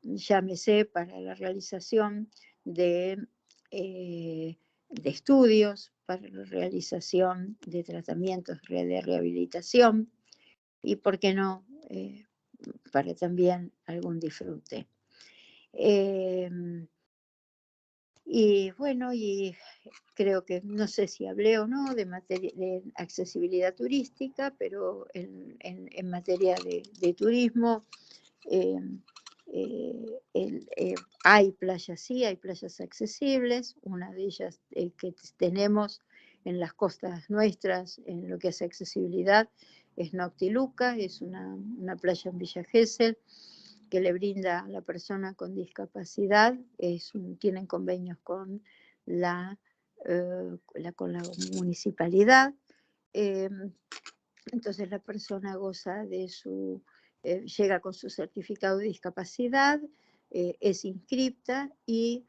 Llámese para la realización de estudios, para la realización de tratamientos de rehabilitación y, ¿por qué no?, para también algún disfrute. Y bueno, y creo que, no sé si hablé o no de accesibilidad turística, pero en materia de turismo, hay playas, sí, hay playas accesibles. Una de ellas que tenemos en las costas nuestras, en lo que hace accesibilidad, es Noctiluca, es una playa en Villa Gesell que le brinda a la persona con discapacidad, tienen convenios con la municipalidad. Entonces la persona goza de llega con su certificado de discapacidad, es inscripta y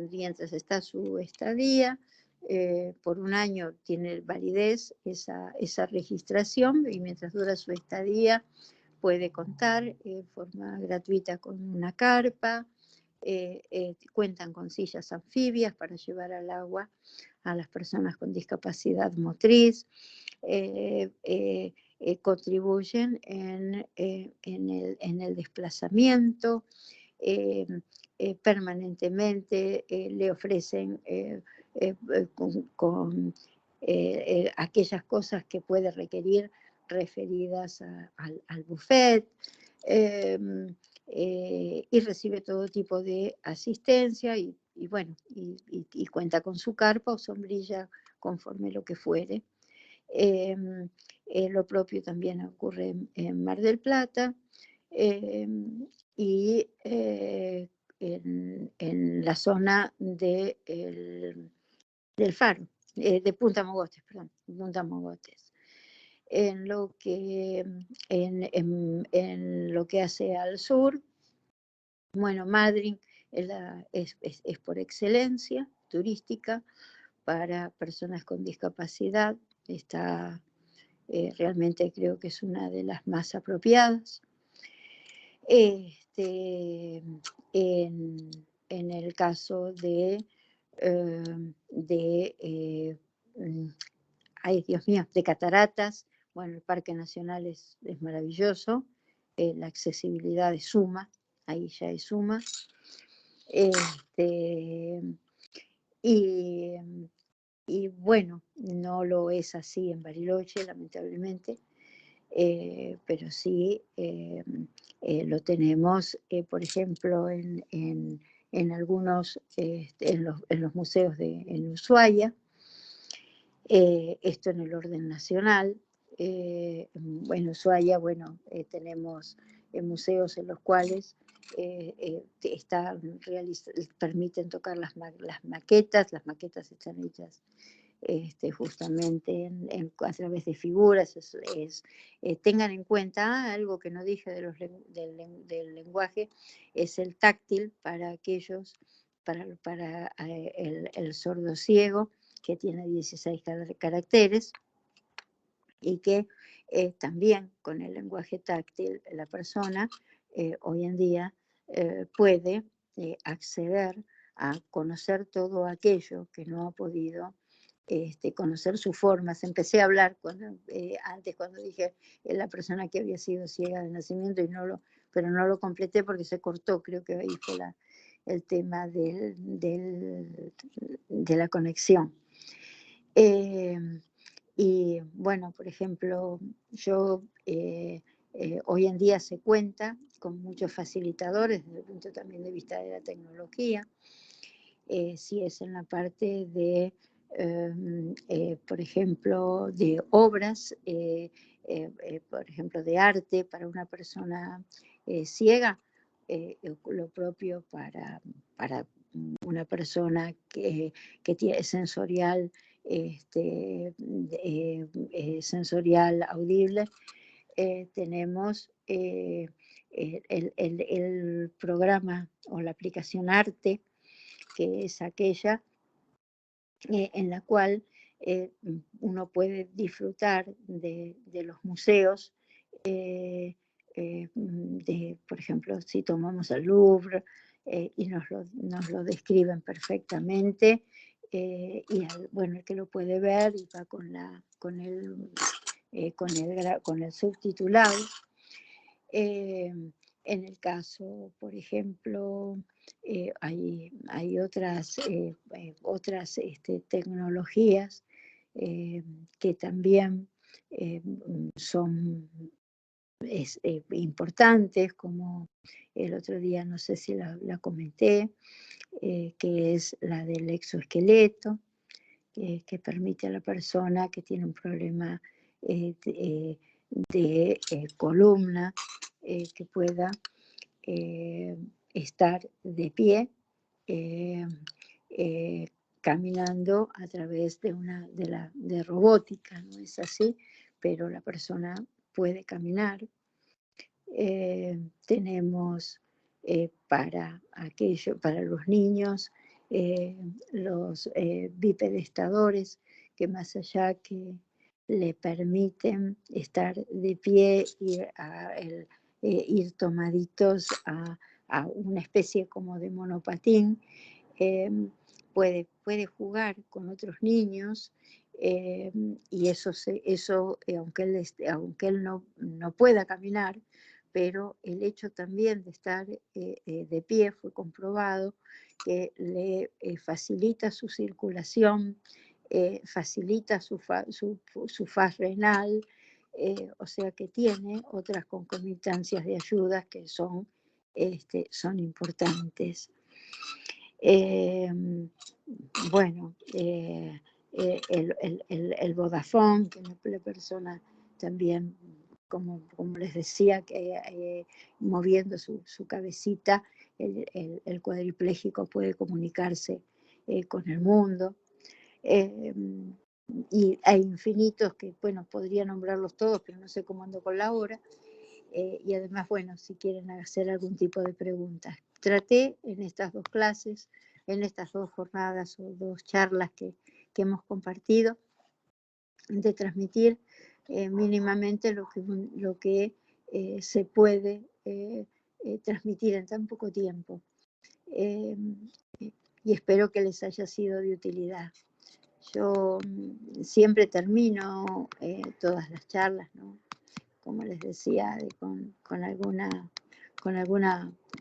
mientras está su estadía, por un año tiene validez esa registración, y mientras dura su estadía puede contar en forma gratuita con una carpa. Cuentan con sillas anfibias para llevar al agua a las personas con discapacidad motriz. Contribuyen en el desplazamiento. Permanentemente le ofrecen con aquellas cosas que puede requerir referidas al buffet, y recibe todo tipo de asistencia y bueno, y cuenta con su carpa o sombrilla conforme lo que fuere. Lo propio también ocurre en Mar del Plata. y en la zona del Faro, de Punta Mogotes, perdón, Punta Mogotes. En lo que hace al sur, bueno, Madryn es por excelencia turística para personas con discapacidad. Está realmente, creo que es una de las más apropiadas. En el caso ay Dios mío, de cataratas, bueno, el Parque Nacional es maravilloso, la accesibilidad es suma, ahí ya es suma. Y bueno, no lo es así en Bariloche, lamentablemente, pero sí lo tenemos, por ejemplo, en algunos, en los museos en Ushuaia, esto en el orden nacional. En Ushuaia, bueno, tenemos museos en los cuales permiten tocar las maquetas están hechas justamente a través de figuras. Tengan en cuenta algo que no dije del lenguaje, es el táctil para aquellos, para el sordo ciego, que tiene 16 caracteres, y que también con el lenguaje táctil la persona hoy en día puede acceder a conocer todo aquello que no ha podido conocer sus formas. Empecé a hablar antes cuando dije la persona que había sido ciega de nacimiento, pero no lo completé porque se cortó, creo que ahí fue el tema de la conexión. Y bueno, por ejemplo, yo hoy en día se cuenta con muchos facilitadores desde el punto también de vista de la tecnología. Si es en la parte de, por ejemplo, de obras, por ejemplo, de arte para una persona ciega, lo propio para una persona que tiene sensorial, sensorial audible. Tenemos el programa o la aplicación Arte, que es aquella en la cual uno puede disfrutar de los museos, por ejemplo, si tomamos el Louvre, y nos lo describen perfectamente, y bueno, el que lo puede ver y va con el subtitulado. En el caso, por ejemplo, hay otras tecnologías que también son importantes, como el otro día, no sé si la comenté, que es la del exoesqueleto, que permite a la persona que tiene un problema de columna, que pueda estar de pie, caminando a través de robótica, no es así, pero la persona puede caminar. Tenemos para los niños, los bipedestadores, que más allá que le permiten estar de pie, ir tomaditos a una especie como de monopatín, puede jugar con otros niños, y eso aunque él no pueda caminar, pero el hecho también de estar de pie fue comprobado que le facilita su circulación, facilita su faz renal, o sea que tiene otras concomitancias de ayudas que son importantes. Bueno, el Vodafone, que la persona también como les decía, que moviendo su cabecita, el cuadripléjico puede comunicarse con el mundo. Y hay infinitos que, bueno, podría nombrarlos todos, pero no sé cómo ando con la hora. Y además, bueno, si quieren hacer algún tipo de preguntas. Traté en estas 2 clases, en estas 2 jornadas o 2 charlas que hemos compartido, de transmitir mínimamente lo que se puede transmitir en tan poco tiempo. Y espero que les haya sido de utilidad. Yo siempre termino todas las charlas, ¿no? Como les decía, con alguna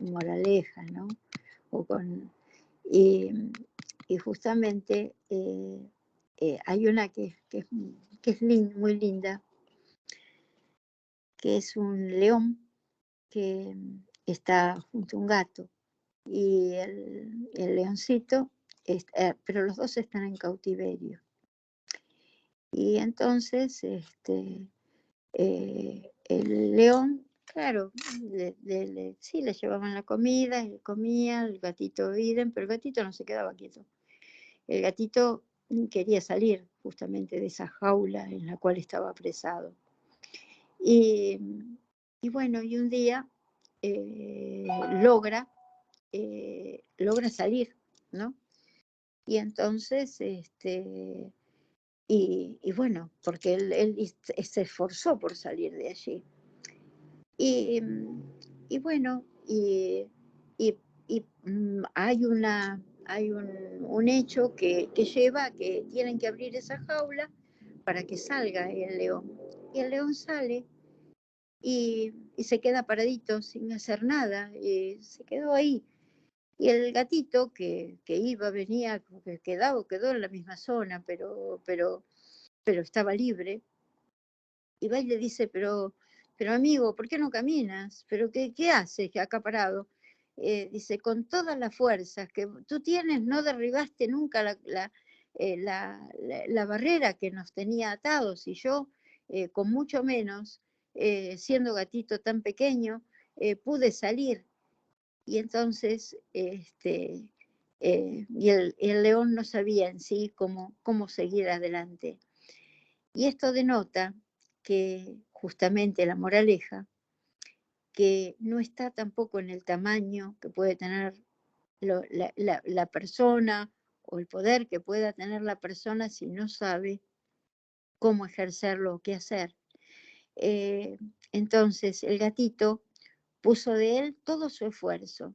moraleja, ¿no? Y justamente hay una que es muy linda, que es un león que está junto a un gato, y el leoncito, pero los dos están en cautiverio. Y entonces el león, claro, sí, le llevaban la comida, él comía, el gatito idem, pero el gatito no se quedaba quieto. El gatito quería salir justamente de esa jaula en la cual estaba apresado. Y bueno, y un día logra salir, ¿no? Y entonces, y bueno, porque él se esforzó por salir de allí. Y bueno, hay un hecho que lleva a que tienen que abrir esa jaula para que salga el león. Y el león sale y se queda paradito sin hacer nada, y se quedó ahí. Y el gatito que iba, venía, que quedó en la misma zona, pero estaba libre, y va y le dice, pero amigo, ¿por qué no caminas? ¿Pero qué haces acá parado? Dice, con todas las fuerzas que tú tienes, no derribaste nunca la barrera que nos tenía atados, y yo, con mucho menos, siendo gatito tan pequeño, pude salir. Y entonces, y el león no sabía en sí cómo seguir adelante. Y esto denota que justamente la moraleja, que no está tampoco en el tamaño que puede tener la persona, o el poder que pueda tener la persona, si no sabe cómo ejercerlo o qué hacer. Entonces el gatito puso de él todo su esfuerzo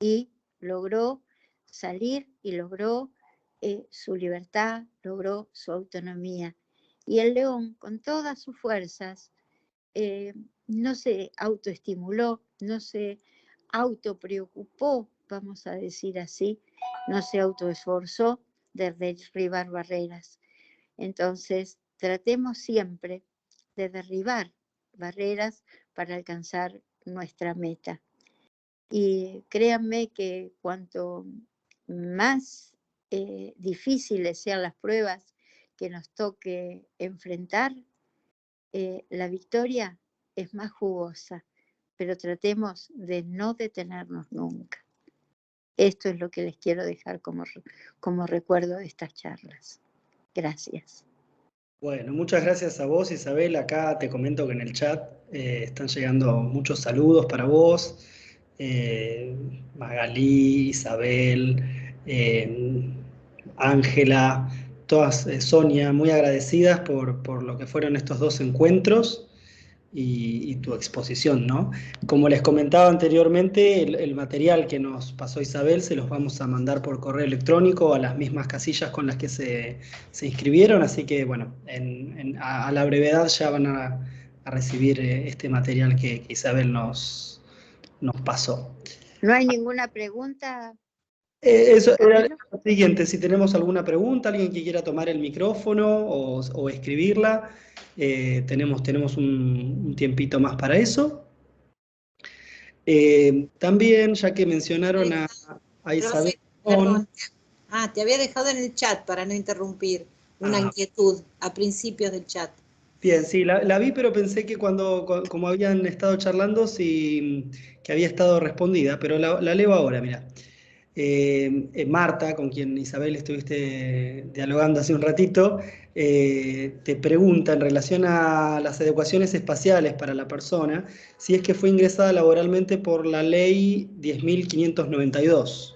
y logró salir, y logró su libertad, logró su autonomía. Y el león, con todas sus fuerzas, no se autoestimuló, no se autopreocupó, vamos a decir así, no se autoesforzó de derribar barreras. Entonces, tratemos siempre de derribar barreras para alcanzar nuestra meta. Y créanme que cuanto más difíciles sean las pruebas que nos toque enfrentar, la victoria es más jugosa, pero tratemos de no detenernos nunca. Esto es lo que les quiero dejar como recuerdo de estas charlas. Gracias. Bueno, muchas gracias a vos, Isabel. Acá te comento que en el chat están llegando muchos saludos para vos. Magalí, Isabel, Ángela, todas, Sonia, muy agradecidas por lo que fueron estos 2 encuentros y tu exposición, ¿no? Como les comentaba anteriormente, el material que nos pasó Isabel se los vamos a mandar por correo electrónico a las mismas casillas con las que se inscribieron, así que bueno, a la brevedad ya van a recibir este material que Isabel nos pasó. ¿No hay ninguna pregunta? Eso era lo siguiente, si tenemos alguna pregunta, alguien que quiera tomar el micrófono o escribirla, tenemos un tiempito más para eso. También, ya que mencionaron a Isabel. Perdón. Te había dejado en el chat para no interrumpir una inquietud a principios del chat. Bien, sí, la vi, pero pensé que como habían estado charlando, sí, que había estado respondida, pero la leo ahora, mira. Marta, con quien Isabel estuviste dialogando hace un ratito, te pregunta en relación a las adecuaciones espaciales para la persona, si es que fue ingresada laboralmente por la ley 10.592.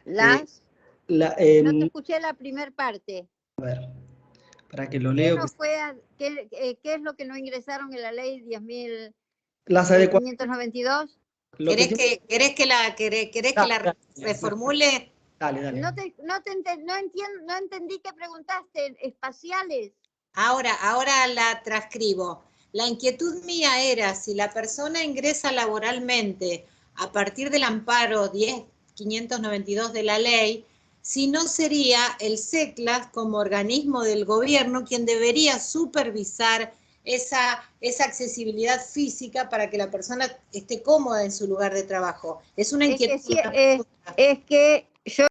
Eh, Las, la, no te em, escuché la primera parte. a ver, para que lo ¿Qué leo. no fue, qué es lo que no ingresaron en la ley Las adecuaciones, 10.592? lo que tiene. ¿Querés que Dale, la dale, reformule? dale, dale. No entendí que preguntaste, espaciales. Ahora la transcribo. La inquietud mía era si la persona ingresa laboralmente a partir del amparo 10.592 de la ley, si no sería el CECLAS como organismo del gobierno quien debería supervisar esa accesibilidad física para que la persona esté cómoda en su lugar de trabajo. Es una Es que, inquietud. es que yo